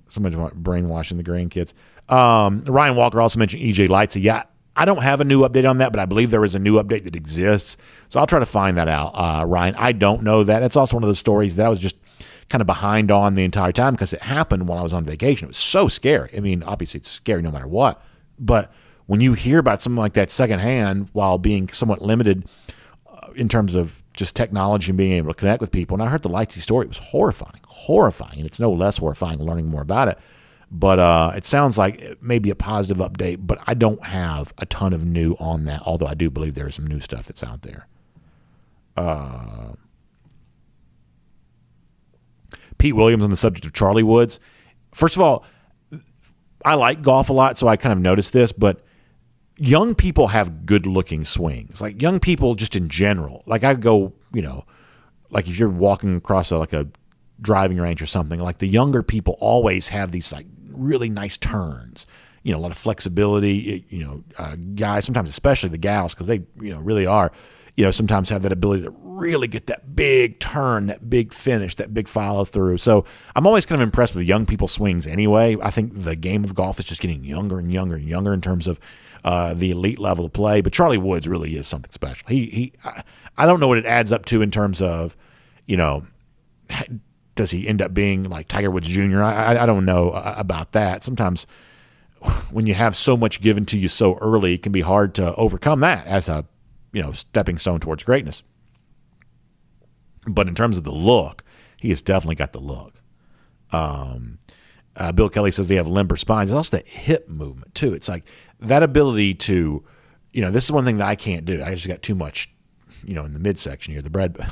Somebody's brainwashing the grandkids. Ryan Walker also mentioned E.J. Lightsey. Yeah, I don't have a new update on that, but I believe there is a new update that exists. So I'll try to find that out, Ryan. I don't know that. That's also one of those stories that I was just kind of behind on the entire time because it happened while I was on vacation. It was so scary. I mean, obviously it's scary no matter what. But when you hear about something like that secondhand while being somewhat limited in terms of just technology and being able to connect with people, and I heard the Lightsey story, it was horrifying. And it's no less horrifying learning more about it. But it sounds like it may be a positive update, but I don't have a ton of new on that, although I do believe there is some new stuff that's out there. Pete Williams on the subject of Charlie Woods. First of all, I like golf a lot, so I kind of noticed this, but young people have good-looking swings. Like young people just in general. Like I go, like if you're walking across a driving range or something, like the younger people always have these like really nice turns. A lot of flexibility, guys, sometimes especially the gals, because they, really are, sometimes have that ability to really get that big turn, that big finish, that big follow through. So I'm always kind of impressed with young people's swings anyway. I think the game of golf is just getting younger and younger and younger in terms of the elite level of play. But Charlie Woods really is something special. I don't know what it adds up to in terms of, does he end up being like Tiger Woods Jr.? I don't know about that. Sometimes when you have so much given to you so early, it can be hard to overcome that as a, stepping stone towards greatness. But in terms of the look, he has definitely got the look. Bill Kelly says they have limber spines. There's also that hip movement too. It's like that ability to, this is one thing that I can't do. I just got too much, in the midsection here, the bread, I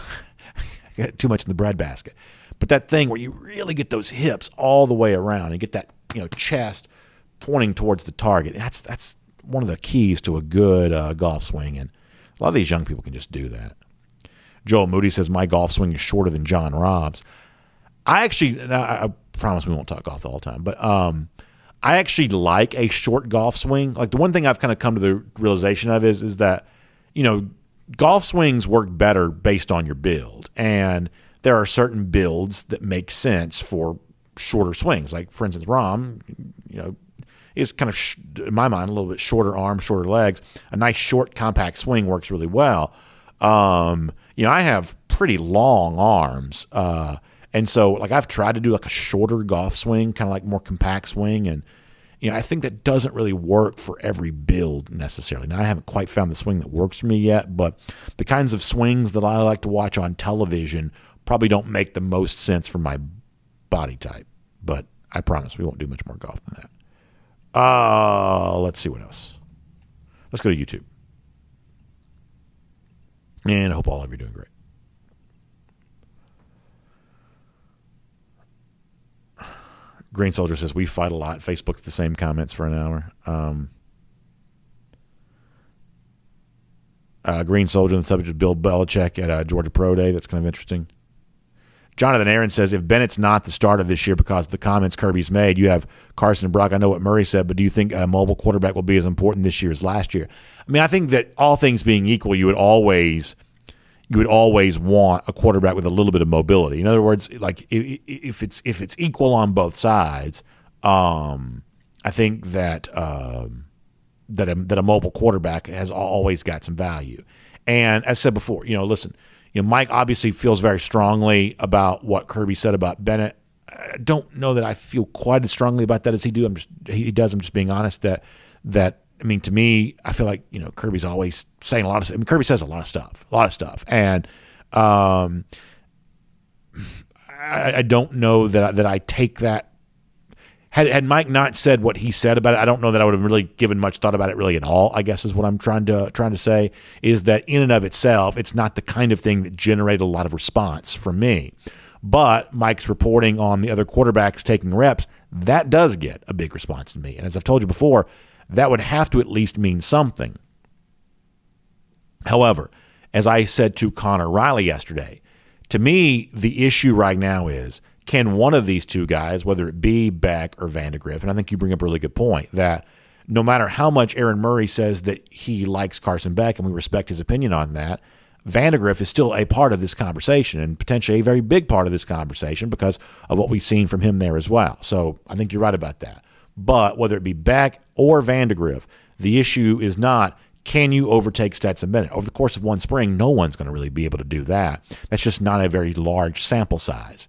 got too much in the bread basket. But that thing where you really get those hips all the way around and get that, chest pointing towards the target. That's one of the keys to a good golf swing, and a lot of these young people can just do that. Joel Moody says my golf swing is shorter than John Rahm's. I promise we won't talk golf all the time, but I actually like a short golf swing. Like the one thing I've kind of come to the realization of is that golf swings work better based on your build, and there are certain builds that make sense for shorter swings. Like for instance, Rahm, is kind of, in my mind, a little bit shorter arms, shorter legs. A nice short compact swing works really well. I have pretty long arms. And so like I've tried to do like a shorter golf swing, kind of like more compact swing. And, I think that doesn't really work for every build necessarily. Now I haven't quite found the swing that works for me yet, but the kinds of swings that I like to watch on television probably don't make the most sense for my body type. But I promise we won't do much more golf than that. Let's see what else. Let's go to YouTube. And I hope all of you are doing great. Green Soldier says, we fight a lot. Facebook's the same comments for an hour. Green Soldier on the subject of Bill Belichick at Georgia Pro Day. That's kind of interesting. Jonathan Aaron says, if Bennett's not the starter this year because of the comments Kirby's made, you have Carson and Brock. I know what Murray said, but do you think a mobile quarterback will be as important this year as last year? I mean, I think that all things being equal, you would always want a quarterback with a little bit of mobility. In other words, like if it's equal on both sides, I think that that a mobile quarterback has always got some value. And as I said before, listen. Mike obviously feels very strongly about what Kirby said about Bennett. I don't know that I feel quite as strongly about that as he does. I'm just being honest that to me, I feel like, Kirby's always saying a lot of stuff. I mean, Kirby says a lot of stuff. And I don't know that I take that. Had Mike not said what he said about it, I don't know that I would have really given much thought about it really at all, I guess is what I'm trying to say, is that in and of itself, it's not the kind of thing that generated a lot of response from me. But Mike's reporting on the other quarterbacks taking reps, that does get a big response to me. And as I've told you before, that would have to at least mean something. However, as I said to Connor Riley yesterday, to me, the issue right now is, can one of these two guys, whether it be Beck or Vandegrift, and I think you bring up a really good point, that no matter how much Aaron Murray says that he likes Carson Beck, and we respect his opinion on that, Vandegrift is still a part of this conversation and potentially a very big part of this conversation because of what we've seen from him there as well. So I think you're right about that. But whether it be Beck or Vandegrift, the issue is not, can you overtake Stetson Bennett? Over the course of one spring, no one's going to really be able to do that. That's just not a very large sample size.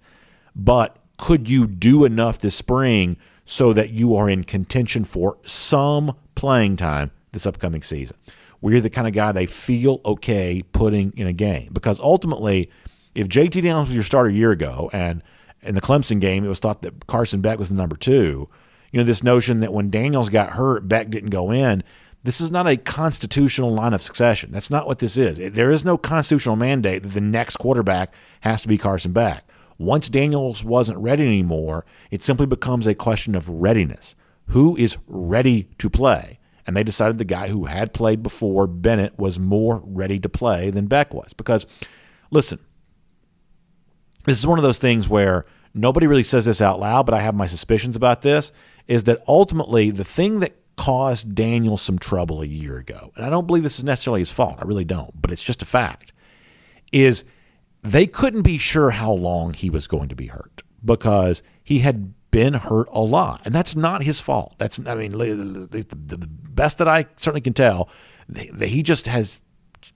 But could you do enough this spring so that you are in contention for some playing time this upcoming season? Where you're the kind of guy they feel okay putting in a game. Because ultimately, if JT Daniels was your starter a year ago, and in the Clemson game, it was thought that Carson Beck was the number 2, this notion that when Daniels got hurt, Beck didn't go in, this is not a constitutional line of succession. That's not what this is. There is no constitutional mandate that the next quarterback has to be Carson Beck. Once Daniels wasn't ready anymore, it simply becomes a question of readiness. Who is ready to play? And they decided the guy who had played before, Bennett, was more ready to play than Beck was. Because, listen, this is one of those things where nobody really says this out loud, but I have my suspicions about this, is that ultimately the thing that caused Daniel some trouble a year ago, and I don't believe this is necessarily his fault, I really don't, but it's just a fact, is they couldn't be sure how long he was going to be hurt because he had been hurt a lot, and that's not his fault. The best that I certainly can tell, he just has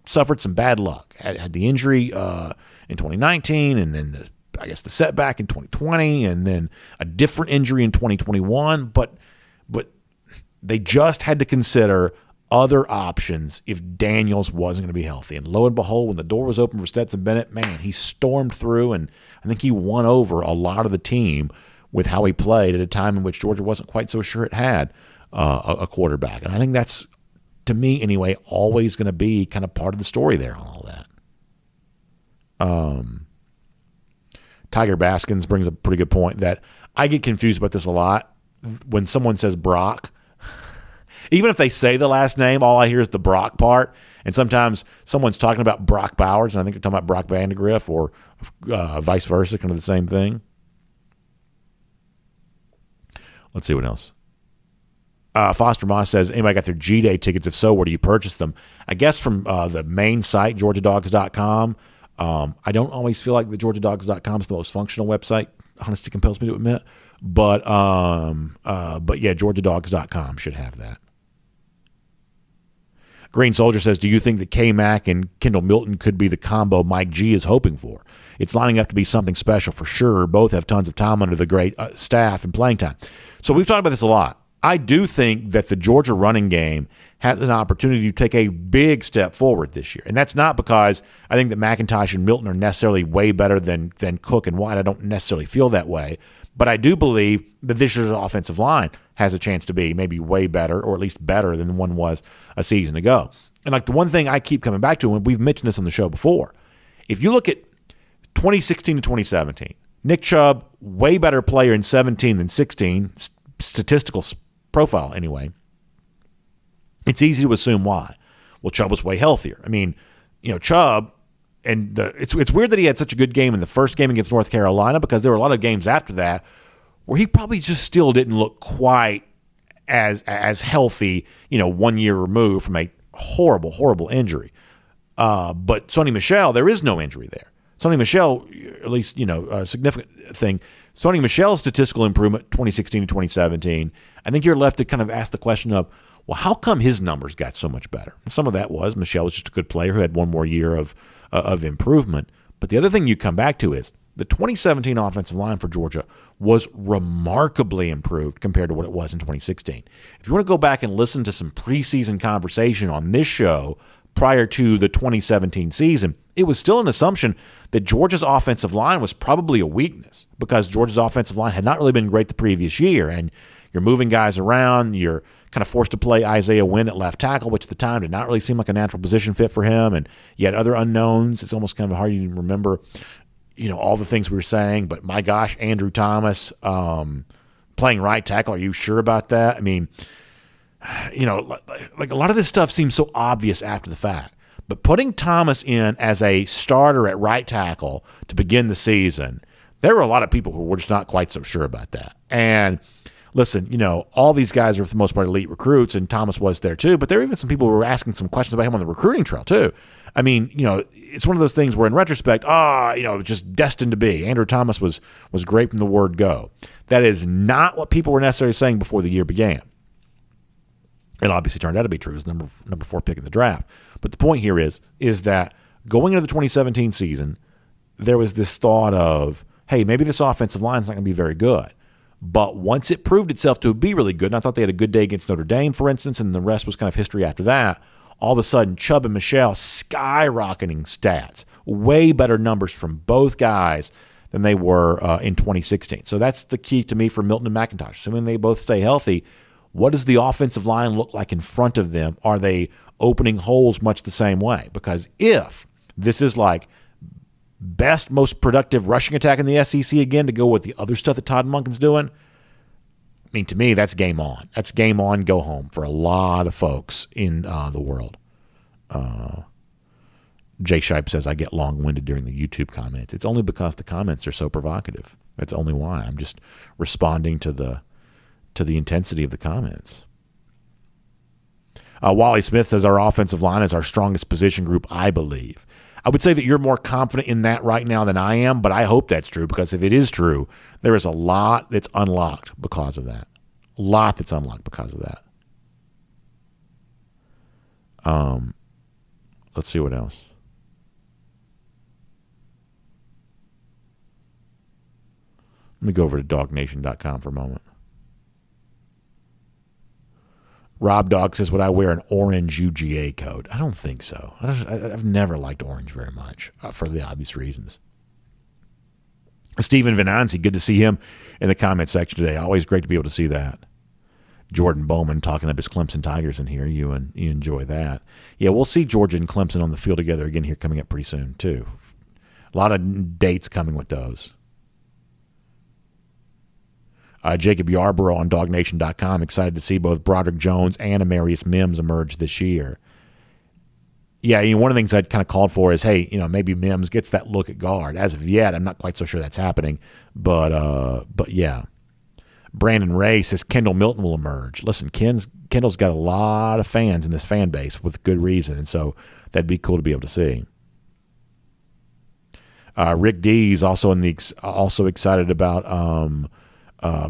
suffered some bad luck. Had the injury in 2019, and then the setback in 2020, and then a different injury in 2021. But they just had to consider other options if Daniels wasn't going to be healthy. And lo and behold, when the door was open for Stetson Bennett, man, he stormed through, and I think he won over a lot of the team with how he played at a time in which Georgia wasn't quite so sure it had a quarterback. And I think that's, to me anyway, always going to be kind of part of the story there on all that. Tiger Baskins brings up a pretty good point that I get confused about this a lot. When someone says Brock, even if they say the last name, all I hear is the Brock part. And sometimes someone's talking about Brock Bowers, and I think they're talking about Brock Vandegrift, or vice versa, kind of the same thing. Let's see what else. Foster Moss says, anybody got their G-Day tickets? If so, where do you purchase them? I guess from the main site, GeorgiaDogs.com. I don't always feel like the GeorgiaDogs.com is the most functional website, honesty compels me to admit. But yeah, GeorgiaDogs.com should have that. Green Soldier says, do you think that K-Mac and Kendall Milton could be the combo Mike G is hoping for? It's lining up to be something special for sure. Both have tons of time under the great staff and playing time. So we've talked about this a lot. I do think that the Georgia running game has an opportunity to take a big step forward this year. And that's not because I think that McIntosh and Milton are necessarily way better than Cook and White. I don't necessarily feel that way. But I do believe that this year's offensive line has a chance to be maybe way better, or at least better than one was a season ago. And like the one thing I keep coming back to, and we've mentioned this on the show before, if you look at 2016 to 2017, Nick Chubb, way better player in 17 than 16, statistical profile anyway. It's easy to assume why. Well, Chubb was way healthier. I mean, Chubb, and it's weird that he had such a good game in the first game against North Carolina, because there were a lot of games after that where he probably just still didn't look quite as healthy, 1 year removed from a horrible, horrible injury. But Sony Michelle, there is no injury there. Sony Michelle, at least, a significant thing. Sony Michelle's statistical improvement, 2016 to 2017, I think you're left to kind of ask the question of, well, how come his numbers got so much better? Some of that was Michelle was just a good player who had one more year of improvement. But the other thing you come back to is the 2017 offensive line for Georgia was remarkably improved compared to what it was in 2016. If you want to go back and listen to some preseason conversation on this show prior to the 2017 season, it was still an assumption that Georgia's offensive line was probably a weakness, because Georgia's offensive line had not really been great the previous year. And you're moving guys around. You're kind of forced to play Isaiah Wynn at left tackle, which at the time did not really seem like a natural position fit for him. And you had other unknowns. It's almost kind of hard to remember, all the things we were saying. But my gosh, Andrew Thomas playing right tackle. Are you sure about that? I mean, like a lot of this stuff seems so obvious after the fact. But putting Thomas in as a starter at right tackle to begin the season, there were a lot of people who were just not quite so sure about that. And listen, all these guys are for the most part elite recruits, and Thomas was there too, but there were even some people who were asking some questions about him on the recruiting trail too. I mean, it's one of those things where in retrospect, just destined to be. Andrew Thomas was great from the word go. That is not what people were necessarily saying before the year began. It obviously turned out to be true. It was number 4 pick in the draft. But the point here is that going into the 2017 season, there was this thought of, hey, maybe this offensive line is not going to be very good. But once it proved itself to be really good, and I thought they had a good day against Notre Dame, for instance, and the rest was kind of history after that, all of a sudden Chubb and Michelle skyrocketing stats, way better numbers from both guys than they were in 2016. So that's the key to me for Milton and McIntosh. Assuming they both stay healthy, what does the offensive line look like in front of them? Are they opening holes much the same way? Because if this is like best, most productive rushing attack in the SEC again to go with the other stuff that Todd Monken's doing. I mean, to me, that's game on. That's game on, go home for a lot of folks in the world. Jay Shipe says, I get long-winded during the YouTube comments. It's only because the comments are so provocative. That's only why. I'm just responding to the intensity of the comments. Wally Smith says, our offensive line is our strongest position group, I believe. I would say that you're more confident in that right now than I am, but I hope that's true, because if it is true, there is a lot that's unlocked because of that. A lot that's unlocked because of that. Let's see what else. Let me go over to DawgNation.com for a moment. Rob Dog says, would I wear an orange UGA coat? I don't think so. I've never liked orange very much for the obvious reasons. Stephen Venanzi, good to see him in the comment section today. Always great to be able to see that. Jordan Bowman talking up his Clemson Tigers in here. You enjoy that. Yeah, we'll see Georgia and Clemson on the field together again here coming up pretty soon, too. A lot of dates coming with those. Jacob Yarborough on DawgNation.com, excited to see both Broderick Jones and Amarius Mims emerge this year. Yeah, one of the things I'd kind of called for is, hey, maybe Mims gets that look at guard. As of yet, I'm not quite so sure that's happening, but yeah. Brandon Ray says Kendall Milton will emerge. Listen, Kendall's got a lot of fans in this fan base with good reason, and so that'd be cool to be able to see. Rick D is also excited about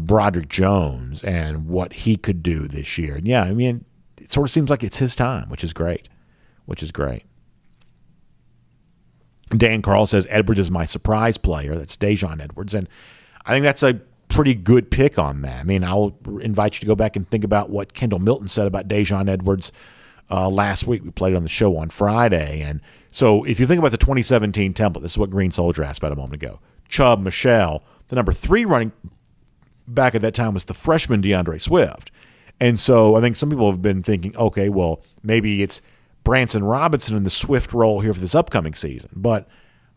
Broderick Jones and what he could do this year. And yeah, I mean, it sort of seems like it's his time, which is great. Dan Carl says Edwards is my surprise player. That's Dejon Edwards. And I think that's a pretty good pick on that. I mean, I'll invite you to go back and think about what Kendall Milton said about Dejon Edwards last week. We played it on the show on Friday. And so if you think about the 2017 template, this is what Green Soldier asked about a moment ago. Chubb, Michelle, the number 3 running back at that time was the freshman DeAndre Swift. And so I think some people have been thinking, okay, well, maybe it's Branson Robinson in the Swift role here for this upcoming season. But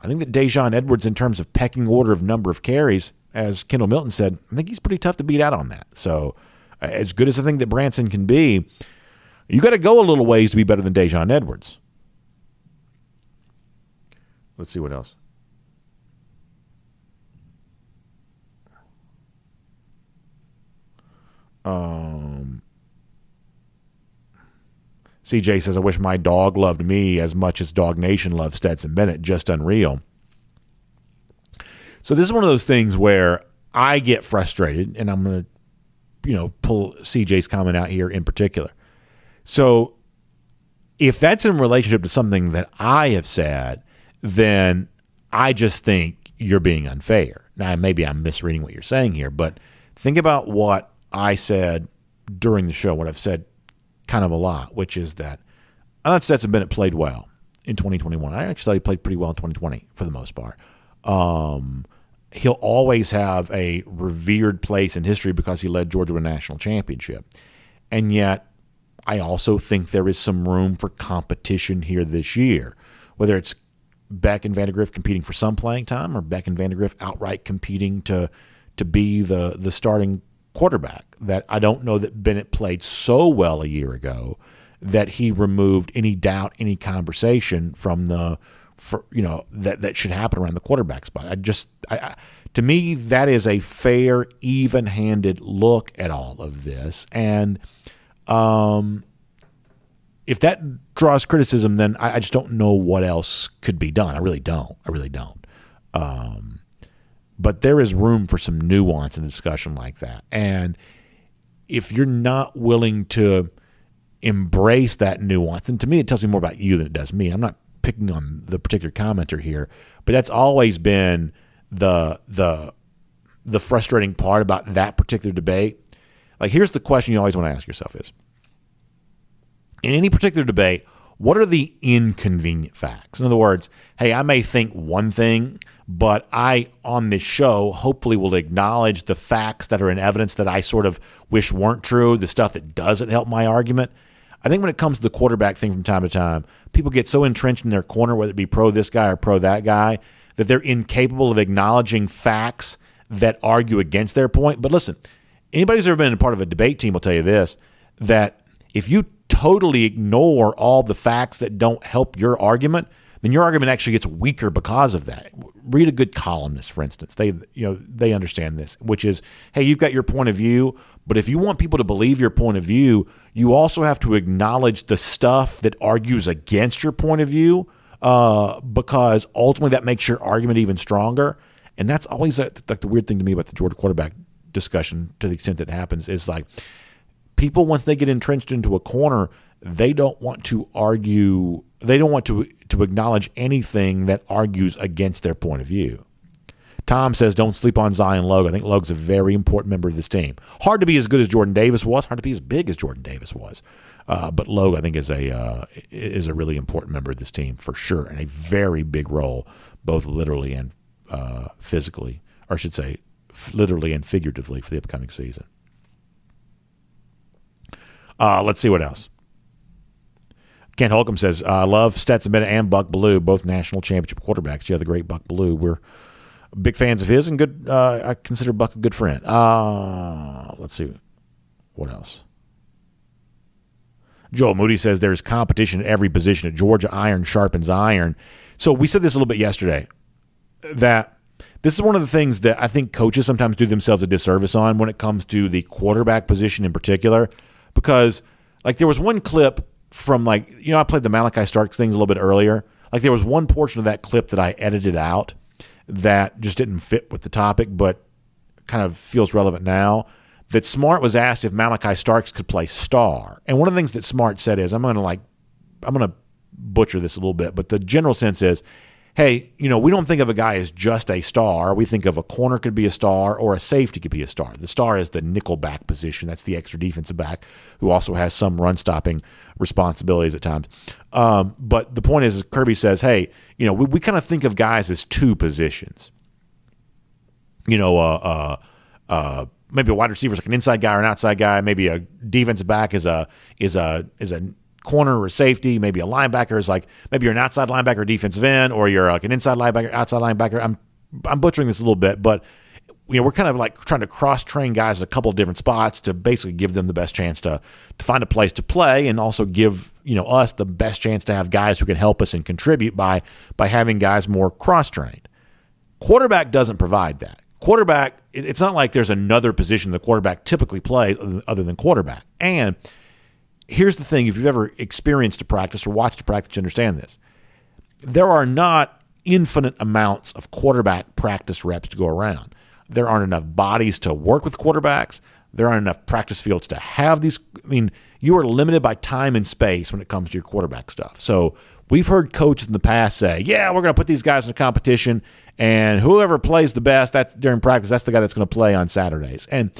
I think that Dejon Edwards, in terms of pecking order of number of carries, as Kendall Milton said, I think he's pretty tough to beat out on that. So as good as I think that Branson can be, you got to go a little ways to be better than Dejon Edwards. Let's see what else. CJ says, I wish my dog loved me as much as DawgNation loves Stetson Bennett. Just unreal. So this is one of those things where I get frustrated, and I'm going to, pull CJ's comment out here in particular. So if that's in relationship to something that I have said, then I just think you're being unfair. Now, maybe I'm misreading what you're saying here, but think about what I said during the show, what I've said kind of a lot, which is that I thought Stetson Bennett played well in 2021. I actually thought he played pretty well in 2020 for the most part. He'll always have a revered place in history because he led Georgia to a national championship. And yet, I also think there is some room for competition here this year, whether it's Beck and Vandegrift competing for some playing time or Beck and Vandegrift outright competing to be the starting quarterback. That I don't know that Bennett played so well a year ago that he removed any doubt, any conversation from that should happen around the quarterback spot. To me, that is a fair, even-handed look at all of this. And if that draws criticism, then I just don't know what else could be done. I really don't. But there is room for some nuance in a discussion like that. And if you're not willing to embrace that nuance, and to me it tells me more about you than it does me. I'm not picking on the particular commenter here, but that's always been the frustrating part about that particular debate. Like, here's the question you always want to ask yourself is, in any particular debate, what are the inconvenient facts? In other words, hey, I may think one thing, but I, on this show, hopefully will acknowledge the facts that are in evidence that I sort of wish weren't true, the stuff that doesn't help my argument. I think when it comes to the quarterback thing from time to time, people get so entrenched in their corner, whether it be pro this guy or pro that guy, that they're incapable of acknowledging facts that argue against their point. But listen, anybody who's ever been a part of a debate team will tell you this, that if you totally ignore all the facts that don't help your argument, then your argument actually gets weaker because of that. Read a good columnist, for instance. They understand this, which is, hey, you've got your point of view, but if you want people to believe your point of view, you also have to acknowledge the stuff that argues against your point of view, because ultimately that makes your argument even stronger. And that's always like the weird thing to me about the Georgia quarterback discussion, to the extent that it happens, is like people, once they get entrenched into a corner, they don't want to argue. They don't want to acknowledge anything that argues against their point of view. Tom says, don't sleep on Zion Logue. I think Logue's a very important member of this team. Hard to be as good as Jordan Davis was. Hard to be as big as Jordan Davis was. But Logue, I think, is a really important member of this team for sure, and a very big role, both literally and physically, or I should say literally and figuratively, for the upcoming season. Let's see what else. Kent Holcomb says, I love Stetson Bennett and Buck Belue, both national championship quarterbacks. Yeah, the great Buck Belue. We're big fans of his, and good. I consider Buck a good friend. Let's see. What else? Joel Moody says there's competition at every position at Georgia. Iron sharpens iron. So we said this a little bit yesterday, that this is one of the things that I think coaches sometimes do themselves a disservice on when it comes to the quarterback position in particular, because like there was one clip from I played the Malaki Starks things a little bit earlier. Like there was one portion of that clip that I edited out that just didn't fit with the topic, but kind of feels relevant now. That Smart was asked if Malaki Starks could play star. And one of the things that Smart said is, I'm going to butcher this a little bit, but the general sense is, hey, we don't think of a guy as just a star. We think of a corner could be a star, or a safety could be a star. The star is the nickel back position. That's the extra defensive back who also has some run-stopping responsibilities at times. But the point is, Kirby says, hey, we kind of think of guys as two positions. Maybe a wide receiver is like an inside guy or an outside guy. Maybe a defensive back is a corner or a safety. Maybe a linebacker is like, maybe you're an outside linebacker, defensive end, or you're like an inside linebacker, outside linebacker. I'm butchering this a little bit, but we're kind of like trying to cross-train guys at a couple of different spots to basically give them the best chance to find a place to play, and also give us the best chance to have guys who can help us and contribute by having guys more cross-trained. Quarterback doesn't provide that. Quarterback, it's not like there's another position the quarterback typically plays other than quarterback. And here's the thing, if you've ever experienced a practice or watched a practice, you understand this. There are not infinite amounts of quarterback practice reps to go around. There aren't enough bodies to work with quarterbacks. There aren't enough practice fields to have these. I mean, you are limited by time and space when it comes to your quarterback stuff. So we've heard coaches in the past say, yeah, we're going to put these guys in a competition, and whoever plays the best, that's during practice, that's the guy that's going to play on Saturdays. And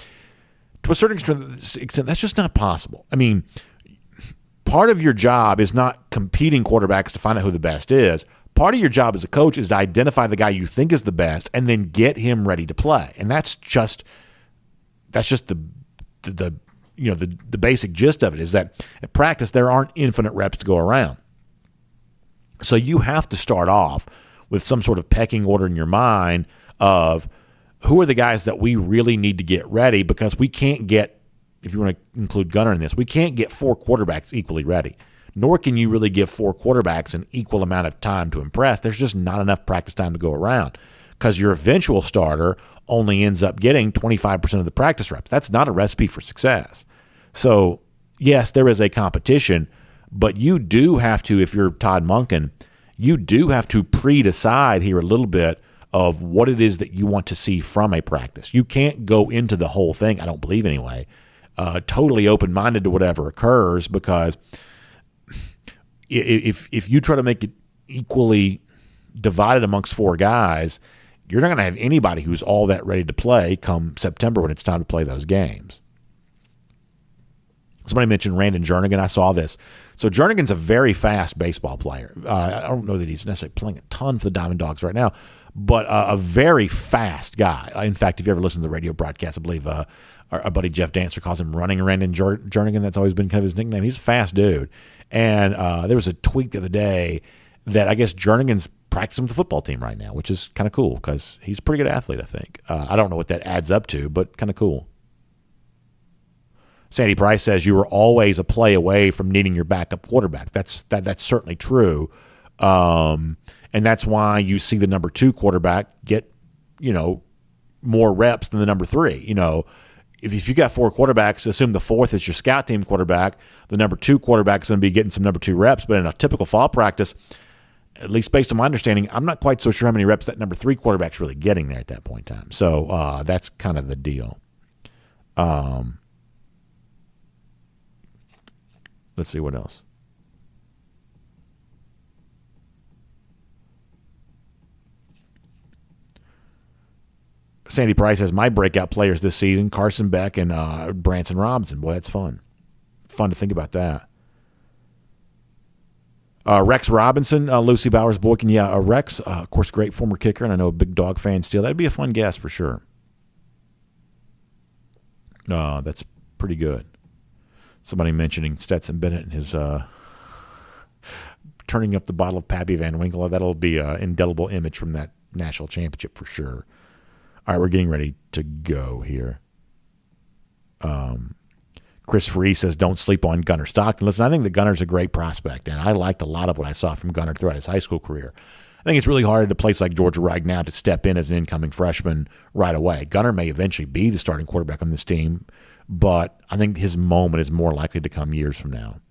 to a certain extent, that's just not possible. I mean, part of your job is not competing quarterbacks to find out who the best is. Part of your job as a coach is to identify the guy you think is the best and then get him ready to play. And that's just the basic gist of it, is that at practice there aren't infinite reps to go around. So you have to start off with some sort of pecking order in your mind of who are the guys that we really need to get ready, because we can't get, if you want to include Gunner in this, we can't get four quarterbacks equally ready. Nor can you really give four quarterbacks an equal amount of time to impress. There's just not enough practice time to go around, because your eventual starter only ends up getting 25% of the practice reps. That's not a recipe for success. So, yes, there is a competition, but you do have to, if you're Todd Monken, you do have to pre-decide here a little bit of what it is that you want to see from a practice. You can't go into the whole thing, I don't believe anyway, totally open-minded to whatever occurs, because if you try to make it equally divided amongst four guys, you're not going to have anybody who's all that ready to play come September when it's time to play those games. Somebody mentioned Randon Jernigan. I saw this. So Jernigan's a very fast baseball player. I don't know that he's necessarily playing a ton for the Diamond Dogs right now, but a very fast guy. In fact, if you ever listen to the radio broadcast, I believe our buddy Jeff Dancer calls him Running Randon Jernigan. That's always been kind of his nickname. He's a fast dude. And there was a tweet the other day that I guess Jernigan's practicing with the football team right now, which is kind of cool because he's a pretty good athlete, I think. I don't know what that adds up to, but kind of cool. Sandy Price says you were always a play away from needing your backup quarterback. That's certainly true. And that's why you see the number 2 quarterback get, more reps than the number 3. If you got 4 quarterbacks, assume the 4th is your scout team quarterback. The number 2 quarterback is going to be getting some number 2 reps. But in a typical fall practice, at least based on my understanding, I'm not quite so sure how many reps that number 3 quarterback's really getting there at that point in time. So that's kind of the deal. Let's see what else. Sandy Price has my breakout players this season, Carson Beck and Branson Robinson. Boy, that's fun. Fun to think about that. Rex Robinson, Lucy Bowers Boykin. Yeah, Rex, of course, great former kicker, and I know a big Dog fan still. That'd be a fun guest for sure. That's pretty good. Somebody mentioning Stetson Bennett and his turning up the bottle of Pappy Van Winkle. That'll be an indelible image from that national championship for sure. All right, we're getting ready to go here. Chris Free says, don't sleep on Gunnar Stockton. Listen, I think that Gunnar's a great prospect, and I liked a lot of what I saw from Gunnar throughout his high school career. I think it's really hard at a place like Georgia right now to step in as an incoming freshman right away. Gunnar may eventually be the starting quarterback on this team, but I think his moment is more likely to come years from now.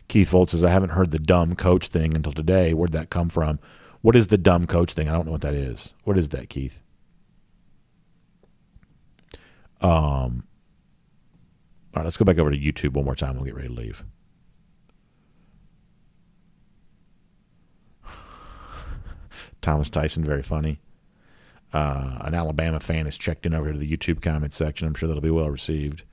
Keith Volt says, I haven't heard the dumb coach thing until today. Where'd that come from? What is the dumb coach thing? I don't know what that is. What is that, Keith? All right, let's go back over to YouTube one more time. We'll get ready to leave. Thomas Tyson, very funny. An Alabama fan has checked in over to the YouTube comment section. I'm sure that'll be well received.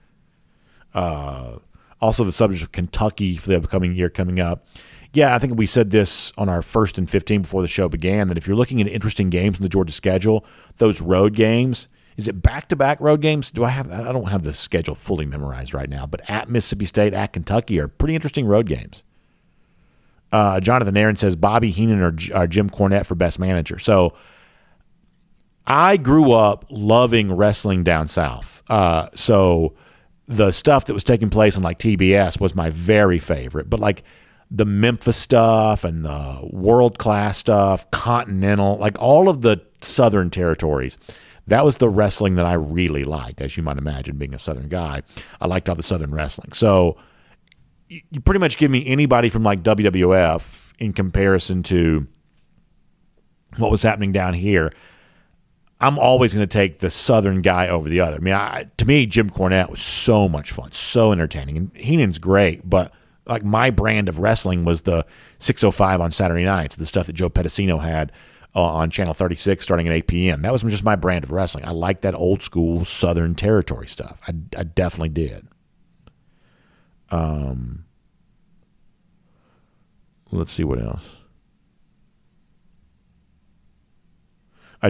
Also, the subject of Kentucky for the upcoming year coming up. Yeah, I think we said this on our 1st and 15 before the show began, that if you're looking at interesting games in the Georgia schedule, those road games, is it back-to-back road games? I don't have the schedule fully memorized right now, but at Mississippi State, at Kentucky are pretty interesting road games. Jonathan Aaron says Bobby Heenan or Jim Cornette for best manager. So I grew up loving wrestling down south. So the stuff that was taking place on like TBS was my very favorite. But like the Memphis stuff and the world-class stuff, Continental, like all of the southern territories, that was the wrestling that I really liked, as you might imagine, being a southern guy. I liked all the southern wrestling. So you pretty much give me anybody from like WWF in comparison to what was happening down here. I'm always going to take the southern guy over the other. I mean, to me, Jim Cornette was so much fun, so entertaining. And Heenan's great, but like my brand of wrestling was the 605 on Saturday nights, the stuff that Joe Pedicino had on Channel 36 starting at 8 p.m. That was just my brand of wrestling. I liked that old school Southern Territory stuff. I definitely did. Let's see what else.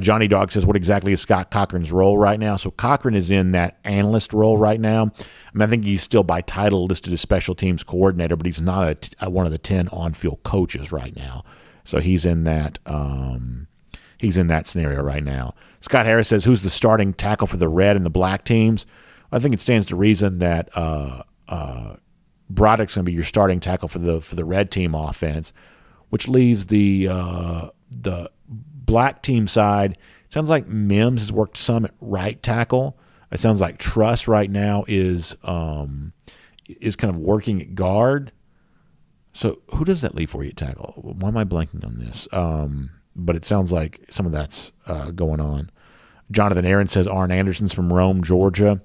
Johnny Dog says, what exactly is Scott Cochran's role right now? So Cochran is in that analyst role right now. I think he's still by title listed as special teams coordinator, but he's not one of the 10 on-field coaches right now. So he's in that scenario right now. Scott Harris says, who's the starting tackle for the red and the black teams? I think it stands to reason that Broderick's going to be your starting tackle for the red team offense, which leaves the black team side. It sounds like Mims has worked some at right tackle. It sounds like Truss right now is kind of working at guard. So who does that leave for you at tackle? Why am I blanking on this? But it sounds like some of that's going on. Jonathan Aaron says Arn Anderson's from Rome, Georgia.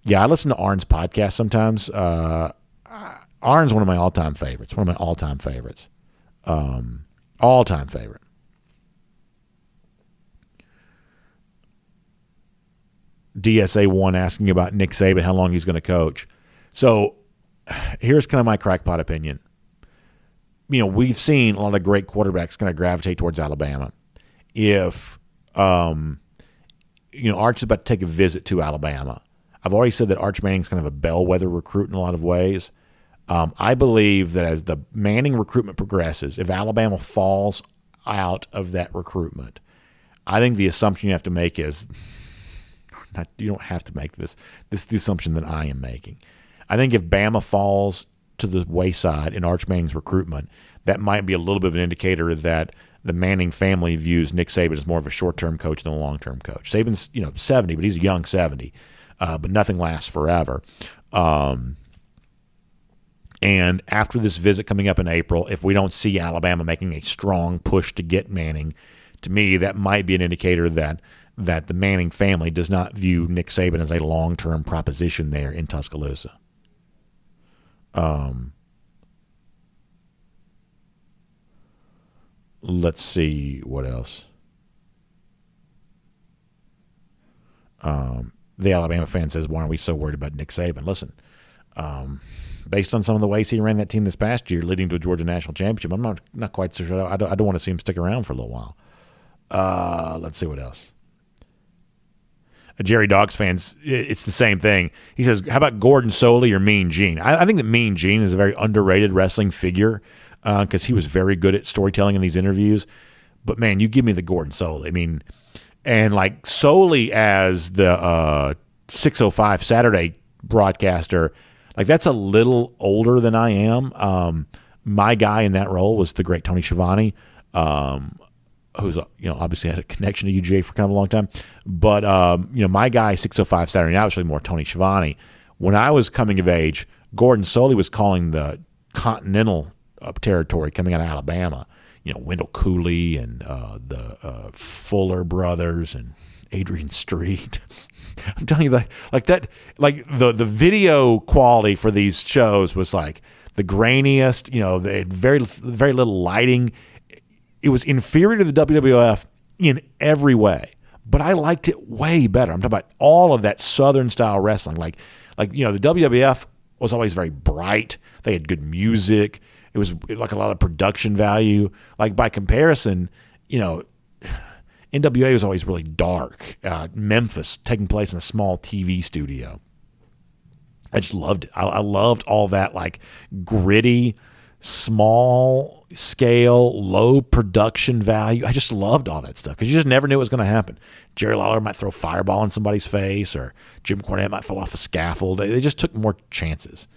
Yeah, I listen to Arn's podcast sometimes. Arn's one of my all-time favorites. All-time favorite. DSA1 asking about Nick Saban, how long he's going to coach. So here's kind of my crackpot opinion. We've seen a lot of great quarterbacks kind of gravitate towards Alabama. If, Arch is about to take a visit to Alabama. I've already said that Arch Manning's kind of a bellwether recruit in a lot of ways. I believe that as the Manning recruitment progresses, if Alabama falls out of that recruitment, I think the assumption you have to make is you don't have to make this. This is the assumption that I am making. I think if Bama falls to the wayside in Arch Manning's recruitment, that might be a little bit of an indicator that the Manning family views Nick Saban as more of a short-term coach than a long-term coach. Saban's 70, but he's a young 70, but nothing lasts forever. And after this visit coming up in April, if we don't see Alabama making a strong push to get Manning, to me that might be an indicator that the Manning family does not view Nick Saban as a long-term proposition there in Tuscaloosa. Let's see what else. The Alabama fan says, why are we so worried about Nick Saban? Listen, based on some of the ways he ran that team this past year, leading to a Georgia national championship, I'm not quite so sure. I don't want to see him stick around for a little while. Let's see what else. Jerry Dogs fans, it's the same thing. He says, how about Gordon Soley or Mean Gene? I think that Mean Gene is a very underrated wrestling figure because he was very good at storytelling in these interviews. But, man, you give me the Gordon Soley. I mean, and like Soley as the 605 Saturday broadcaster, like that's a little older than I am. My guy in that role was the great Tony Schiavone, who's obviously had a connection to UGA for kind of a long time. But my guy 605 Saturday Night was really more Tony Schiavone. When I was coming of age, Gordon Soley was calling the Continental territory coming out of Alabama. Wendell Cooley and the Fuller brothers and Adrian Street. I'm telling you, the video quality for these shows was like the grainiest. They had very little lighting. It was inferior to the WWF in every way, but I liked it way better. I'm talking about all of that Southern style wrestling. Like the WWF was always very bright. They had good music. It was like a lot of production value. Like by comparison, NWA was always really dark. Memphis, taking place in a small TV studio. I just loved it. I loved all that like gritty, small scale, low production value. I just loved all that stuff because you just never knew what was going to happen. Jerry Lawler might throw a fireball in somebody's face, or Jim Cornette might fall off a scaffold. They just took more chances.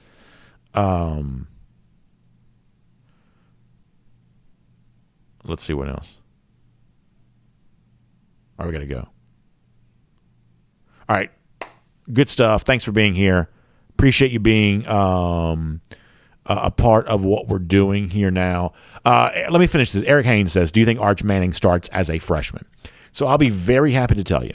Let's see what else. All right, we got to go. All right. Good stuff. Thanks for being here. Appreciate you being a part of what we're doing here now. Let me finish this. Eric Haynes says, do you think Arch Manning starts as a freshman? So I'll be very happy to tell you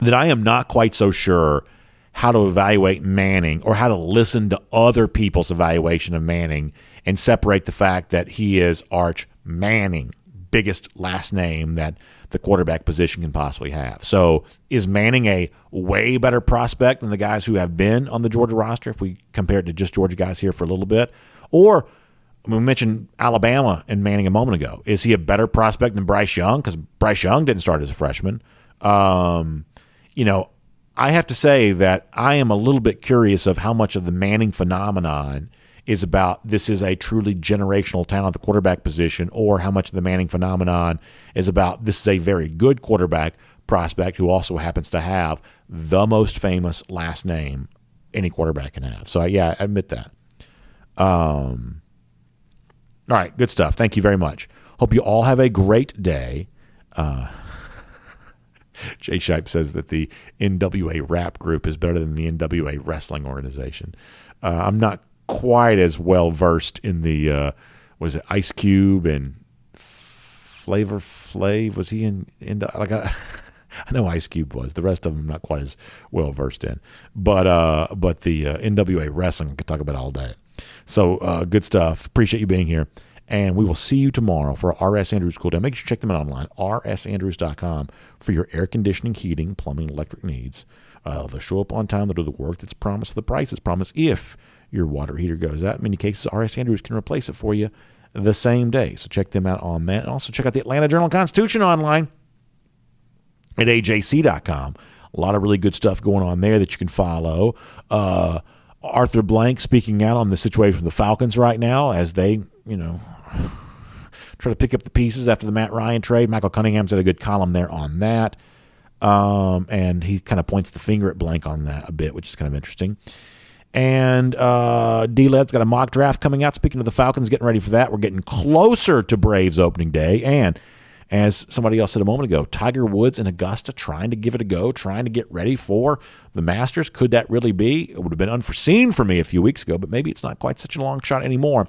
that I am not quite so sure how to evaluate Manning or how to listen to other people's evaluation of Manning and separate the fact that he is Arch Manning, biggest last name that the quarterback position can possibly have. So is Manning a way better prospect than the guys who have been on the Georgia roster if we compare it to just Georgia guys here for a little bit? Or we mentioned Alabama and Manning a moment ago. Is he a better prospect than Bryce Young? Because Bryce Young didn't start as a freshman. I have to say that I am a little bit curious of how much of the Manning phenomenon is about this is a truly generational talent at the quarterback position, or how much of the Manning phenomenon is about this is a very good quarterback prospect who also happens to have the most famous last name any quarterback can have. So, yeah, I admit that. All right, good stuff. Thank you very much. Hope you all have a great day. Jay Shipe says that the NWA rap group is better than the NWA wrestling organization. I'm not quite as well versed in the was it Ice Cube and Flavor Flav? Was he in I know Ice Cube was. The rest of them I'm not quite as well versed in. But the NWA wrestling I could talk about all day. So good stuff. Appreciate you being here. And we will see you tomorrow for R.S. Andrews Cool Down. Make sure you check them out online, rsandrews.com, for your air conditioning, heating, plumbing, electric needs. They'll show up on time. They'll do the work that's promised. The price is promised. If your water heater goes out, in many cases, R.S. Andrews can replace it for you the same day. So check them out on that. And also check out the Atlanta Journal-Constitution online at ajc.com. A lot of really good stuff going on there that you can follow. Arthur Blank speaking out on the situation with the Falcons right now as they, try to pick up the pieces after the Matt Ryan trade. Michael Cunningham's had a good column there on that. And he kind of points the finger at Blank on that a bit, which is kind of interesting. And D-Led's got a mock draft coming out. Speaking of the Falcons, getting ready for that. We're getting closer to Braves opening day. And as somebody else said a moment ago, Tiger Woods in Augusta trying to give it a go, trying to get ready for the Masters. Could that really be? It would have been unforeseen for me a few weeks ago, but maybe it's not quite such a long shot anymore.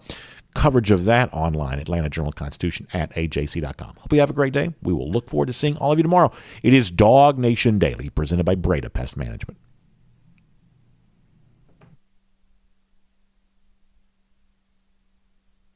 Coverage of that online, Atlanta Journal-Constitution at AJC.com. Hope you have a great day. We will look forward to seeing all of you tomorrow. It is DawgNation Daily, presented by Breda Pest Management.